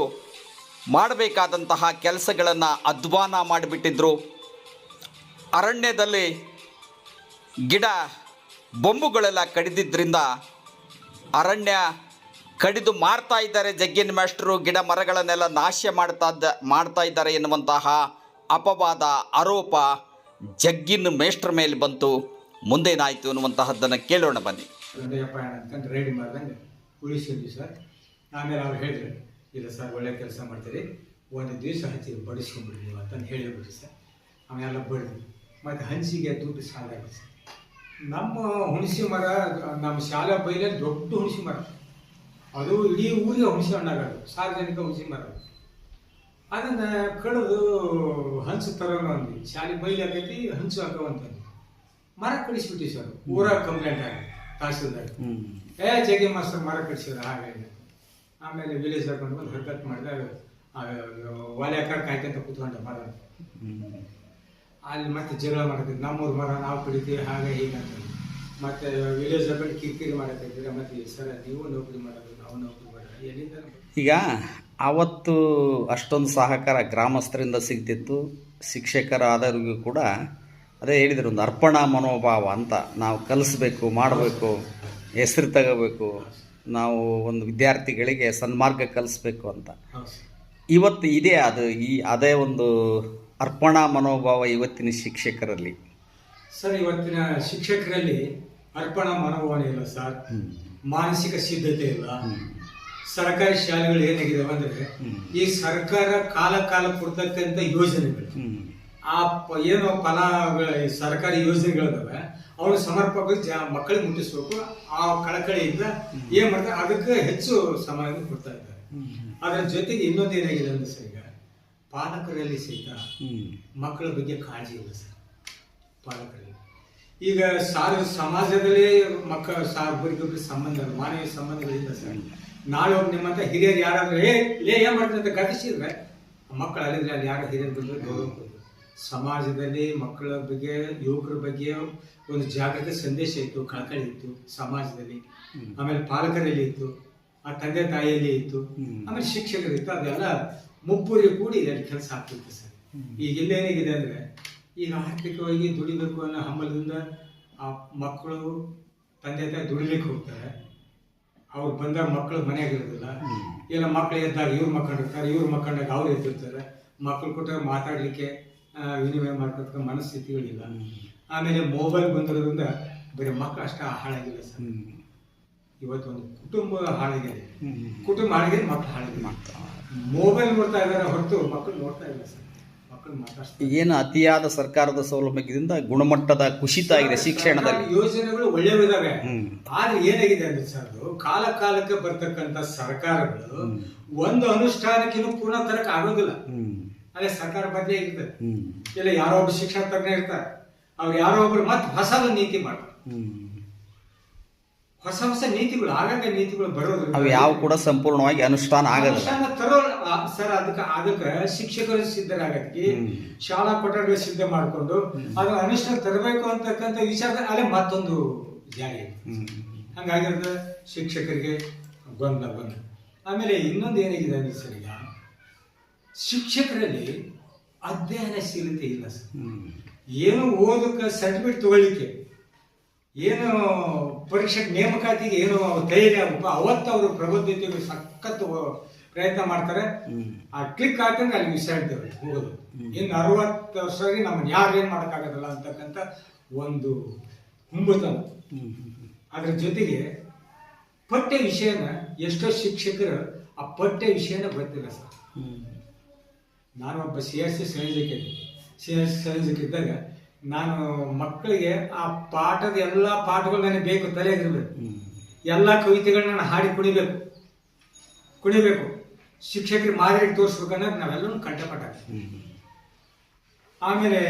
ಮಾಡಬೇಕಾದಂತಹ ಕೆಲಸಗಳನ್ನು ಅಧ್ವಾನ ಮಾಡಿಬಿಟ್ಟಿದ್ರು. ಅರಣ್ಯದಲ್ಲಿ ಗಿಡ ಬೊಂಬುಗಳೆಲ್ಲ ಕಡಿದಿದ್ದರಿಂದ ಅರಣ್ಯ ಕಡಿದು ಮಾರ್ತಾ ಇದ್ದಾರೆ. ಜಗ್ಗಿನ ಮೇಷ್ಟ್ರು ಗಿಡ ಮರಗಳನ್ನೆಲ್ಲ ನಾಶ ಮಾಡ್ತಾ ಇದ್ದಾರೆ ಎನ್ನುವಂತಹ ಅಪವಾದ ಆರೋಪ ಜಗ್ಗಿನ ಮೇಷ್ಟ್ರ ಮೇಲೆ ಬಂತು. ಮುಂದೇನಾಯಿತು ಅನ್ನುವಂತಹದ್ದನ್ನು ಕೇಳೋಣ ಬನ್ನಿ. ಅಂತ ರೆಡಿ ಮಾಡ್ದಂಗೆ ಉಳಿಸಿದ್ವಿ ಸರ್. ಆಮೇಲೆ ಅವ್ರು ಹೇಳಿದ್ರು ಇಲ್ಲ ಸರ್ ಒಳ್ಳೆ ಕೆಲಸ ಮಾಡ್ತೀರಿ ಒಂದು ದಿವಸ ಹಚ್ಚಿ ಬಡಿಸ್ಕೊಂಡ್ಬಿಡ್ರಿ ನೀವು ಅಂತಂದು ಹೇಳಿಬಿಟ್ರಿ ಸರ್. ಅವನ್ನೆಲ್ಲ ಬಡ್ದು ಮತ್ತು ಹಂಚಿಗೆ ದುಡ್ಡು ಸಾಲ ಆಗಿದೆ. ನಮ್ಮ ಹುಣಸಿ ಮರ ನಮ್ಮ ಶಾಲಾ ಬೈಲಲ್ಲಿ ದೊಡ್ಡ ಹುಣಸಿ ಮರ, ಅದು ಇಡೀ ಊರಿಗೆ ಹುಣಸಿ ಹಣ್ಣಾಗೋದು, ಸಾರ್ವಜನಿಕ ಹುಣಸಿ ಮರ. ಅದನ್ನು ಕಡಿದು ಹಂಚು ತರೋಣ ಅಂದ್ವಿ. ಶಾಲೆ ಬೈಲಿ ಆಗೈತಿ, ಹಂಚು ಹಾಕೋವಂತಂದು ಮರ ಕಡಿಸ್ಬಿಟ್ಟಿ ಸರ್. ಊರಾಗ ಕಂಪ್ಲೇಂಟ್ ಆಗಿ ತಹಸೀಲ್ದಾರ್ ಜಗಿ ಮಾಸ್ತರ್ ಮರ ಕಡಿಸಿದ್ರು ಹಾಗಾಗಿ. ಆಮೇಲೆ ವಿಲೇಜ್ ಹಾಕೊಂಡು ಬಂದು ಹರ್ಕತ್ ಮಾಡಿದಾಗ ಒಲೆಕಾರ ಕಾಯ್ಕೊಂತ ಕೂತ್ಕೊಂಡ ಮರ. ಅಲ್ಲಿ ಮತ್ತೆ ಜಗಳ ಮಾಡತ್ತಿದ್ರು, ನಮ್ಮೂರು ಮರ ನಾವು ಕಡಿತೀವಿ ಹಾಗೆ ಹೀಗೆ ಅಂತ. ಮತ್ತೆ ವಿಲೇಜ್ ಹಾಕೊಂಡು ಕಿರಿಕಿರಿ ಮಾಡತ್ತಿದ್ರೆ ಮತ್ತೆ ಸರ್ ನೀವು ನೌಕರಿ ಮಾಡೋದು ನಾವು ನೌಕರಿ ಮಾಡೋದು ಎಲ್ಲಿಂದ. ಈಗ ಆವತ್ತು ಅಷ್ಟೊಂದು ಸಹಕಾರ ಗ್ರಾಮಸ್ಥರಿಂದ ಸಿಗ್ತಿತ್ತು, ಶಿಕ್ಷಕರಾದವ್ರಿಗೂ ಕೂಡ ಅದೇ ಹೇಳಿದ್ರು, ಒಂದು ಅರ್ಪಣಾ ಮನೋಭಾವ ಅಂತ. ನಾವು ಕಲಿಸ್ಬೇಕು, ಮಾಡಬೇಕು, ಹೆಸರು ತಗೋಬೇಕು, ನಾವು ಒಂದು ವಿದ್ಯಾರ್ಥಿಗಳಿಗೆ ಸನ್ಮಾರ್ಗ ಕಲಿಸ್ಬೇಕು ಅಂತ. ಇವತ್ತು ಇದೆ ಅದು, ಅದೇ ಒಂದು ಅರ್ಪಣಾ ಮನೋಭಾವ ಇವತ್ತಿನ ಶಿಕ್ಷಕರಲ್ಲಿ. ಸರ್ ಇವತ್ತಿನ ಶಿಕ್ಷಕರಲ್ಲಿ ಅರ್ಪಣಾ ಮನೋಭಾವನೆ ಇಲ್ಲ ಸರ್, ಮಾನಸಿಕ ಸಿದ್ಧತೆ ಇಲ್ಲ. ಸರ್ಕಾರಿ ಶಾಲೆಗಳು ಏನಾಗಿದಾವೆ ಅಂದ್ರೆ, ಈ ಸರ್ಕಾರ ಕಾಲ ಕೊಡ್ತಕ್ಕಂಥ ಯೋಜನೆಗಳು, ಆ ಏನು ಸರ್ಕಾರಿ ಯೋಜನೆಗಳಿದಾವೆ ಅವನು ಸಮರ್ಪಕ ಮಕ್ಕಳಿಗೆ ಮುಟ್ಟಿಸ್ಬೇಕು. ಆ ಕಳಕಳಿಯಿಂದ ಏನ್ ಮಾಡ್ತಾರೆ, ಅದಕ್ಕೆ ಹೆಚ್ಚು ಸಮಯ ಕೊಡ್ತಾ ಇದ್ದಾರೆ. ಅದರ ಜೊತೆಗೆ ಇನ್ನೊಂದು ಏನಾಗಿದೆ ಅಂದ್ರೆ ಸರ್, ಈಗ ಪಾಲಕರಲ್ಲಿ ಸಹಿತ ಮಕ್ಕಳ ಬಗ್ಗೆ ಕಾಳಜಿ ಇಲ್ಲ ಸರ್. ಪಾಲಕರಲ್ಲಿ ಈಗ ಸಮಾಜದಲ್ಲಿ ಒಬ್ಬರಿಗೊಬ್ಬರು ಸಂಬಂಧ, ಮಾನವೀಯ ಸಂಬಂಧಗಳಿಲ್ಲ ಸರ್. ನಾಳೆ ಒಬ್ಬ ನಿಮ್ಮಂತ ಹಿರಿಯರು ಯಾರಾದ್ರೂ ಏನ್ ಮಾಡ್ತಾರೆ ಅಂತ ಗತಿಸಿದ್ರೆ ಮಕ್ಕಳು ಅಲ್ಲಿದ್ರೆ ಅಲ್ಲಿ ಯಾರು ಹಿರಿಯರು ಬಂದ್ರೆ ಗೌರವ ಕೊಡೋದು. ಸಮಾಜದಲ್ಲಿ ಮಕ್ಕಳ ಬಗ್ಗೆ, ಯುವಕರ ಬಗ್ಗೆ ಒಂದು ಜಾಗೃತಿ ಸಂದೇಶ ಇತ್ತು, ಕಳಕಳಿ ಇತ್ತು ಸಮಾಜದಲ್ಲಿ. ಆಮೇಲೆ ಪಾಲಕರಲ್ಲಿ ಇತ್ತು, ಆ ತಂದೆ ತಾಯಿಯಲ್ಲಿ ಇತ್ತು, ಆಮೇಲೆ ಶಿಕ್ಷಕರಿತ್ತು. ಅದೆಲ್ಲ ಮುಪ್ಪೂರಿ ಕೂಡಿ ಅಲ್ಲಿ ಕೆಲಸ ಆಗ್ತಿತ್ತು ಸರ್. ಈಗ ಇಲ್ಲೇನಾಗಿದೆ ಅಂದ್ರೆ, ಈಗ ಆರ್ಥಿಕವಾಗಿ ದುಡಿಬೇಕು ಅನ್ನೋ ಹಂಬಲದಿಂದ ಆ ಮಕ್ಕಳು ತಂದೆ ತಾಯಿ ದುಡಿಲಿಕ್ಕೆ ಹೋಗ್ತಾರೆ. ಅವ್ರು ಬಂದಾಗ ಮಕ್ಕಳು ಮನೆಯಾಗಿರೋದಿಲ್ಲ, ಇಲ್ಲ ಮಕ್ಕಳು ಎದ್ದಾಗ ಇವ್ರು ಮಕ್ಕಳಿರ್ತಾರೆ, ಇವ್ರು ಮಕ್ಕಳಾಗ ಅವ್ರು ಎದ್ದಿರ್ತಾರೆ. ಮಕ್ಕಳು ಕೊಟ್ಟಾಗ ಮಾತಾಡ್ಲಿಕ್ಕೆ ವಿನಿಮಯ ಮಾಡ್ಕೊತ ಮನಸ್ಥಿತಿಗಳಿಲ್ಲ. ಆಮೇಲೆ ಮೊಬೈಲ್ ಬಂದಿರೋದ್ರಿಂದ ಬರೀ ಮಕ್ಕಳು ಅಷ್ಟೇ ಹಾಳಾಗಿಲ್ಲ ಸರ್. ಇವತ್ತೊಂದು ಕುಟುಂಬ ಹಾಳಾಗಿದೆ, ಕುಟುಂಬ ಹಾಳಾಗಿದೆ, ಮಕ್ಕಳು ಹಾಳಾಗಿದೆ. ಮೊಬೈಲ್ ನೋಡ್ತಾ ಇದಾರೆ ಹೊರತು ಮಕ್ಕಳು ನೋಡ್ತಾ ಇಲ್ಲ ಸರ್. ಮಕ್ಕಳು ಮಾತಾಡ್ತಾರೆ. ಏನು ಅತಿಯಾದ ಸರ್ಕಾರದ ಸೌಲಭ್ಯದಿಂದ ಗುಣಮಟ್ಟದ ಕುಸಿತ ಆಗಿದೆ ಶಿಕ್ಷಣದಲ್ಲಿ. ಯೋಜನೆಗಳು ಒಳ್ಳೆಯವಿದಾವೆ, ಆದ್ರೆ ಏನಾಗಿದೆ ಅಂದ್ರೆ ಸರ್, ಅದು ಕಾಲಕ್ಕೆ ಬರ್ತಕ್ಕಂಥ ಸರ್ಕಾರಗಳು ಒಂದು ಅನುಷ್ಠಾನಕ್ಕಿನ್ನೂ ಪೂರ್ಣ ತರಕ್ ಆಗೋದಿಲ್ಲ. ಅದೇ ಸರ್ಕಾರ ಬದಲೇ ಇರ್ತದೆ, ಇಲ್ಲ ಯಾರೋ ಒಬ್ಬ ಶಿಕ್ಷಣ ತಜ್ಞ ಇರ್ತಾರೆ, ಅವ್ರು ಯಾರೋ ಒಬ್ರು ಮತ್ತೆ ಹೊಸ ನೀತಿ ಮಾಡ್ತಾರೆ. ಹೊಸ ನೀತಿಗಳು, ಆಗಾಗ ನೀತಿಗಳು ಬರೋದು, ಅವು ಯಾವ ಕೂಡ ಸಂಪೂರ್ಣವಾಗಿ ಅನುಷ್ಠಾನ ಆಗಲ್ಲ ಸರ್. ಅದಕ್ಕೆ ಶಿಕ್ಷಕರು ಸಿದ್ಧರಾಗಕ್ಕೆ ಶಾಲಾ ಕೊಠಡಿಗಳು ಸಿದ್ಧ ಮಾಡಿಕೊಂಡು ಅದನ್ನ ಅನುಷ್ಠಾನ ತರಬೇಕು ಅಂತಕ್ಕಂಥ ವಿಚಾರ ಅಲ್ಲೇ ಮತ್ತೊಂದು ಜಾರಿ. ಹಂಗಾಗಿರೋದು ಶಿಕ್ಷಕರಿಗೆ ಗೊಂದಲ. ಆಮೇಲೆ ಇನ್ನೊಂದು ಏನಾಗಿದೆ ಅಂದ್ರೆ ಸರ್, ಈಗ ಶಿಕ್ಷಕರಲ್ಲಿ ಅಧ್ಯಯನಶೀಲತೆ ಇಲ್ಲ ಸರ್. ಏನು ಓದಕ್ಕೆ ಸರ್ಟಿಫಿಕೇಟ್ ತಗೊಳ್ಳಿಕ್ಕೆ, ಏನು ಪರೀಕ್ಷೆ ನೇಮಕಾತಿಗೆ ಏನು ತಯಾರಿ ಆಗಬೇಕು, ಅವತ್ತು ಅವರು ಪ್ರಬುದ್ಧತೆಗೆ ಸಖತ್ ಪ್ರಯತ್ನ ಮಾಡ್ತಾರೆ. ಆ ಕ್ಲಿಕ್ ಹಾಕಂದ್ರೆ ಅಲ್ಲಿ ವಿಚಾರಿದ್ದೇವೆ ಹೋಗೋದು. ಇನ್ನು 60 ವರ್ಷವಾಗಿ ನಮ್ಮನ್ನು ಯಾರು ಏನ್ ಮಾಡೋಕ್ಕಾಗೋದಿಲ್ಲ ಅಂತಕ್ಕಂಥ ಒಂದು ಹುಂಬತನ. ಅದ್ರ ಜೊತೆಗೆ ಪಠ್ಯ ವಿಷಯನ ಎಷ್ಟೋ ಶಿಕ್ಷಕರು ಆ ಪಠ್ಯ ವಿಷಯನ ಗೊತ್ತಿಲ್ಲ ಸರ್. ನಾನು ಒಬ್ಬ CSC ಸಂಯೋಜಕ ಇದ್ದಾಗ ನಾನು ಮಕ್ಕಳಿಗೆ ಆ ಪಾಠದ ಎಲ್ಲ ಪಾಠಗಳು ನನಗೆ ಬೇಕು, ತಲೆಯಾಗಿರ್ಬೇಕು. ಎಲ್ಲ ಕವಿತೆಗಳನ್ನ ನಾನು ಹಾಡಿ ಕುಣಿಬೇಕು. ಶಿಕ್ಷಕರಿಗೆ ಮಾದರಿ ತೋರಿಸ್ಬೇಕನ್ನೋದು ನಾವೆಲ್ಲರೂ ಕಂಠಪಾಠ. ಆಮೇಲೆ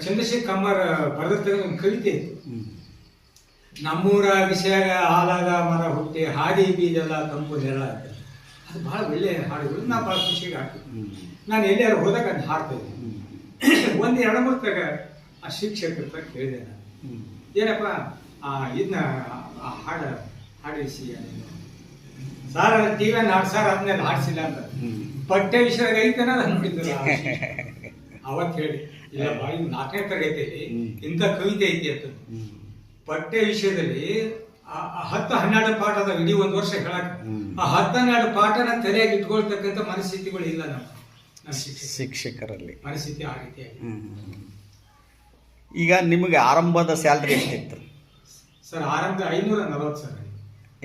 ಚಂದ್ರಶೇಖರ್ ಕಮ್ಮರ್ ಬರೆದ ಒಂದು ಕವಿತೆ ಇತ್ತು, ನಮ್ಮೂರ ವಿಷಯ ಹಾಲಾಗ ಮರ ಹುಟ್ಟಿ ಹಾದಿ ಬೀಜಲ್ಲ ತಂಪು ನೆಲ ಅಂತ. ಅದು ಬಹಳ ಒಳ್ಳೆಯ ಹಾಡುಗಳು, ನಾವು ಬಹಳ ಖುಷಿಗೆ ಹಾಡ್ತೀವಿ. ನಾನು ಎಲ್ಲಿಯಾರು ಹೋದಾಗ ಅದು ಹಾಡ್ತಾ ಇದ್ದೀನಿ. ಒಂದು 2-3 ತಗ ಆ ಶಿಕ್ಷಕರ ಹತ್ರ ಕೇಳಿದೆ ನಾನು, ಏನಪ್ಪ ಇದನ್ನ ಹಾಡಿಸಿ ಸರ್, TV ಸರ್ ಅದನ್ನೆಲ್ಲ ಹಾಡಿಸಿಲ್ಲ ಅಂತ. ಪಠ್ಯ ವಿಷಯದಾಗ ಐತೆ ನಾನು ನೋಡಿದ್ದೆ. ಅವತ್ತು ಹೇಳಿ, ಇಲ್ಲ ಬಾಯಿ 4ನೇ ತರಗತಿಯಲ್ಲಿ ಇಂಥ ಕವಿತೆ ಐತಿ ಅಂತ. ಪಠ್ಯ ವಿಷಯದಲ್ಲಿ 10-12 ಪಾಠ ಅದ, ಇಡೀ 1 ವರ್ಷ ಹೇಳಕ್. ಆ 10-12 ಪಾಠನ ತಲೆಯಾಗಿ ಇಟ್ಕೊಳ್ತಕ್ಕಂಥ ಮನಸ್ಥಿತಿಗಳು ಇಲ್ಲ ನಮ್ಮ ಶಿಕ್ಷಕರಲ್ಲಿ. ಮನಸ್ಥಿತಿ ಆ ರೀತಿಯಾಗಿ. ಈಗ ನಿಮಗೆ ಆರಂಭದ ಸ್ಯಾಲ್ರಿ ಎಷ್ಟಿತ್ತು ಸರ್? ಆರಂಭದ 540 ಸರ್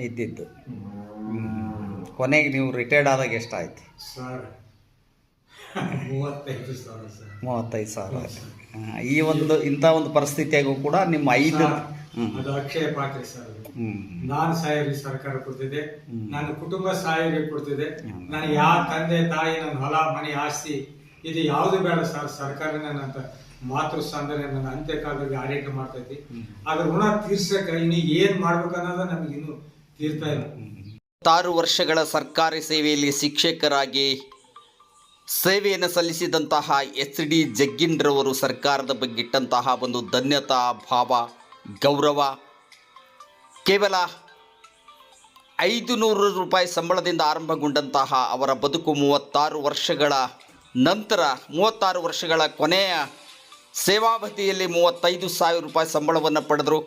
ಇದ್ದಿದ್ದು. ಕೊನೆಗೆ ನೀವು ರಿಟೈರ್ಡ್ ಆದಾಗ ಎಷ್ಟಾಯ್ತು ಸರ್? 35,000 ಸರ್. 35,000. ಈ ಒಂದು ಇಂಥ ಒಂದು ಪರಿಸ್ಥಿತಿಯಾಗೂ ಕೂಡ ನಿಮ್ಮ 5 ಅದು ಅಕ್ಷಯ ಪಾತ್ರೆ ಸರ್. ಅದು ನಾನು ಸಾಯೋರಿಗೆ ಸರ್ಕಾರ ಕೊಡ್ತಿದೆ, ನನ್ನ ಕುಟುಂಬ ಸಾಯೋರಿಗೆ ಕೊಡ್ತಿದೆ. ನನಗೆ ಯಾವ ತಂದೆ ತಾಯಿ, ನನ್ನ ಹೊಲ ಮನೆ ಆಸ್ತಿ ಇದು ಯಾವುದು ಬೇಡ ಸರ್. ಸರ್ಕಾರ ನನ್ನ ಮಾತೃ ಸ್ಥಾನದಲ್ಲಿ ನನ್ನ ಅಂತ್ಯಕಾಲದಲ್ಲಿ ಆರೈಕೆ ಮಾಡ್ತೈತಿ. ಅದ್ರ ಋಣ ತೀರ್ಸಕ್ಕೆ ಇನ್ನು ಏನ್ ಮಾಡ್ಬೇಕು ಅನ್ನೋದು ನಮ್ಗೆ ಇನ್ನು ತೀರ್ತಾ ಇಲ್ಲ. 6 ವರ್ಷಗಳ ಸರ್ಕಾರಿ ಸೇವೆಯಲ್ಲಿ ಶಿಕ್ಷಕರಾಗಿ ಸೇವೆಯನ್ನು ಸಲ್ಲಿಸಿದಂತಹ SD ಜಗ್ಗಿನ್ರವರು ಸರ್ಕಾರದ ಬಗ್ಗೆ ಇಟ್ಟಂತಹ ಒಂದು ಧನ್ಯತಾ ಭಾವ, ಗೌರವ, ಕೇವಲ 500 ರೂಪಾಯಿ ಸಂಬಳದಿಂದ ಆರಂಭಗೊಂಡಂತಹ ಅವರ ಬದುಕು 36 ವರ್ಷಗಳ ನಂತರ 36 ವರ್ಷಗಳ ಕೊನೆಯ ಸೇವಾವಧಿಯಲ್ಲಿ 35,000 ರೂಪಾಯಿ ಸಂಬಳವನ್ನು ಪಡೆದರು.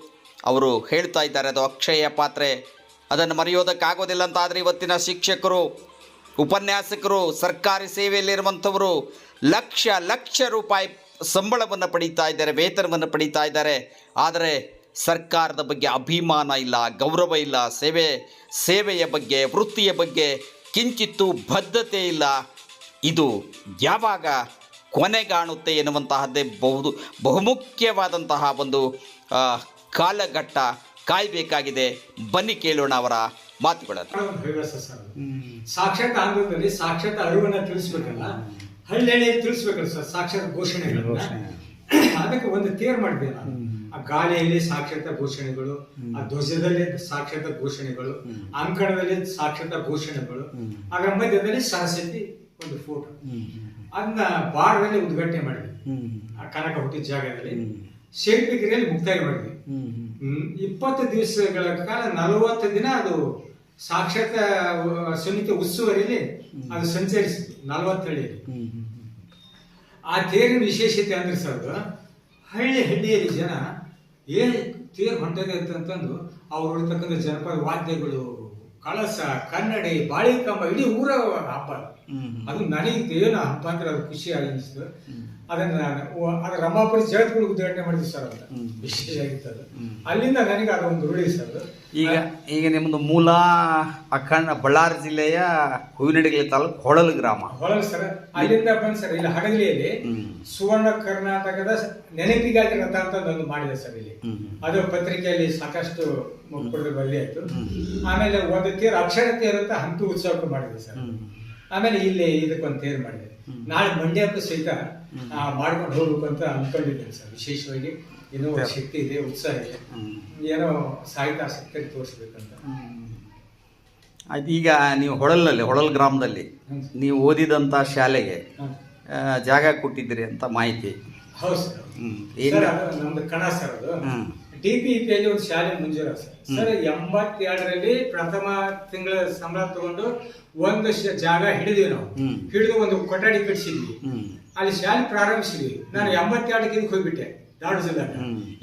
ಅವರು ಹೇಳ್ತಾ ಇದ್ದಾರೆ ಅದು ಅಕ್ಷಯ ಪಾತ್ರೆ, ಅದನ್ನು ಮರೆಯೋದಕ್ಕಾಗೋದಿಲ್ಲ ಅಂತ. ಆದರೆ ಇವತ್ತಿನ ಶಿಕ್ಷಕರು, ಉಪನ್ಯಾಸಕರು, ಸರ್ಕಾರಿ ಸೇವೆಯಲ್ಲಿರುವಂಥವರು ಲಕ್ಷ ರೂಪಾಯಿ ಸಂಬಳವನ್ನು ಪಡೀತಾ ಇದ್ದಾರೆ, ವೇತನವನ್ನು ಪಡೀತಾ ಇದ್ದಾರೆ. ಆದರೆ ಸರ್ಕಾರದ ಬಗ್ಗೆ ಅಭಿಮಾನ ಇಲ್ಲ, ಗೌರವ ಇಲ್ಲ, ಸೇವೆಯ ಬಗ್ಗೆ, ವೃತ್ತಿಯ ಬಗ್ಗೆ ಕಿಂಚಿತ್ತೂ ಬದ್ಧತೆ ಇಲ್ಲ. ಇದು ಯಾವಾಗ ಕೊನೆಗಾಣುತ್ತೆ ಎನ್ನುವಂತಹದ್ದೇ ಬಹುಮುಖ್ಯವಾದಂತಹ ಒಂದು ಕಾಲಘಟ್ಟ ಕಾಯಬೇಕಾಗಿದೆ. ಬನ್ನಿ ಕೇಳೋಣ ಅವರ ಮಾತುಗಳನ್ನು. ಸಾಕ್ಷರತಾ ಆಂದೋಲನದಲ್ಲಿ ಸಾಕ್ಷರತಾ ಅರಿವನ್ನ ತಿಳಿಸ್ಬೇಕಲ್ಲ, ಹಳ್ಳಿ ತಿಳಿಸ್ಬೇಕಲ್ಲ ಸರ್ ಸಾಕ್ಷರತಾ ಘೋಷಣೆಗಳನ್ನ. ಅದಕ್ಕೆ ಒಂದು ತೇರ್ ಮಾಡಿದೆ ನಾನು. ಆ ಗಾಳಿಯಲ್ಲಿ ಸಾಕ್ಷರತಾ ಘೋಷಣೆಗಳು, ಆ ಧ್ವಜದಲ್ಲಿ ಸಾಕ್ಷರತಾ ಘೋಷಣೆಗಳು, ಅಂಕಣದಲ್ಲಿ ಸಾಕ್ಷರತಾ ಘೋಷಣೆಗಳು, ಅದರ ಮಧ್ಯದಲ್ಲಿ ಸರಸ್ವತಿ ಒಂದು ಫೋಟೋ, ಅದನ್ನ ಬಾರದಲ್ಲಿ ಉದ್ಘಾಟನೆ ಮಾಡಿದ್ವಿ. ಆ ಕನಕ ಹುಟ್ಟಿದ ಜಾಗದಲ್ಲಿ ಶಿಲ್ಪಿಗಿರಿಯಲ್ಲಿ ಮುಕ್ತಾಯ ಮಾಡಿದ್ವಿ. 20 ದಿವಸಗಳ ಕಾಲ 40 ದಿನ ಅದು ಸಾಕ್ಷರತಾ ಸಮಿತಿ ಉತ್ಸವದಲ್ಲಿ ಅದು ಸಂಚರಿಸಿತು 40 ಹಳ್ಳಿಯಲ್ಲಿ. ಆ ತೇರಿನ ವಿಶೇಷತೆ ಅಂದ್ರೆ ಸರ್, ಹಳ್ಳಿಯಲ್ಲಿ ಜನ ಏನ್ ತೇರು ಹೊಂಟದೆ ಅಂತಂದು ಅವ್ರು ಹೊಡ್ತಕ್ಕಂಥ ಜನಪದ ವಾದ್ಯಗಳು, ಕಳಸ, ಕನ್ನಡಿ, ಬಾಳಿಕಂಬ, ಇಡೀ ಊರ ಹಬ್ಬ. ಅದು ನನಗೆ ಏನು ಹಬ್ಬ ಅಂದ್ರೆ ಅದು ಖುಷಿ ಆಗಿತ್ತು. ಅದನ್ನ ಅದ್ರ ರಮಾಪುರಿ ಜಗತ್ಗಳು ಉದ್ಘಾಟನೆ ಮಾಡಿದ್ವಿ ಸರ್. ಅಂತ ವಿಶೇಷ ಆಗಿತ್ತು ಅದು. ಅಲ್ಲಿಂದ ನನಗೆ ಅದೊಂದು ರೂಢಿ ಸರ್. ಈಗ ನಿಮ್ಮದು ಮೂಲ ಬಳ್ಳಾರಿ ಜಿಲ್ಲೆಯ ಹೂವಿನಡಗಲಿ ತಾಲೂಕು ಹೊಳಲು ಗ್ರಾಮ. ಹೊಳಲು ಸರ್. ಅಲ್ಲಿಂದ ಬಂದ್ ಸರ್ ಇಲ್ಲಿ ಹಡಗಲಿಯಲ್ಲಿ ಸುವರ್ಣ ಕರ್ನಾಟಕದ ನೆನಪಿಗಾಗಿ ರಥ ಅಂತ ಒಂದು ಮಾಡಿದೆ ಸರ್ ಇಲ್ಲಿ. ಅದು ಪತ್ರಿಕೆಯಲ್ಲಿ ಸಾಕಷ್ಟು ಬರಲಿ ಆಯ್ತು. ಆಮೇಲೆ ಒಂದು ತೇರು ಅಕ್ಷರ ತೇರು ಅಂತ ಹಂಪಿ ಉತ್ಸವಕ್ಕೆ ಮಾಡಿದೆ ಸರ್. ಆಮೇಲೆ ಇಲ್ಲಿ ಇದಕ್ಕೊಂದು ತೇರು ಮಾಡಿದೆ. ನಾಳೆ ಮಂಡ್ಯಕ್ಕೂ ಸಹಿತ ಮಾಡ್ಕೊಂಡು ಹೋಗ್ಬೇಕು ಅಂತ ಅನ್ಕೊಂಡಿದ್ದೇನೆ ಸರ್. ವಿಶೇಷವಾಗಿ ಏನೋ ಶಕ್ತಿ ಇದೆ, ಉತ್ಸಾಹ ಇದೆ, ಏನೋ ಸಾಹಿತ್ಯ ಆಸಕ್ತಿ ತೋರಿಸ್ಬೇಕಂತ. ಈಗ ನೀವು ಹೊಳಲ್ ಗ್ರಾಮದಲ್ಲಿ ನೀವು ಓದಿದಂತ ಶಾಲೆಗೆ ಜಾಗ ಕೊಟ್ಟಿದ್ದೀರಿ ಅಂತ ಮಾಹಿತಿ. ಹೌದು ಸರ್. ನಮ್ದು ಕಣ ಸರ್. ಅದು DPEPಯಲ್ಲಿ ಒಂದು ಶಾಲೆ ಮಂಜೂರ ಸರ್. 82ರಲ್ಲಿ ಪ್ರಥಮ ತಿಂಗಳ ಸಂಬಳ ತಗೊಂಡು ಒಂದು ಜಾಗ ಹಿಡಿದ್ವಿ ನಾವು. ಹಿಡಿದು ಒಂದು ಕೊಠಡಿ ಕಟ್ಸಿದ್ವಿ, ಅಲ್ಲಿ ಶಾಲೆ ಪ್ರಾರಂಭಿಸಿದ್ವಿ. ನಾನು 82ಕ್ಕೆ ಇದಕ್ಕೆ ಹೋಗ್ಬಿಟ್ಟೆ ದಾವಣಗೆರೆದಾಗ.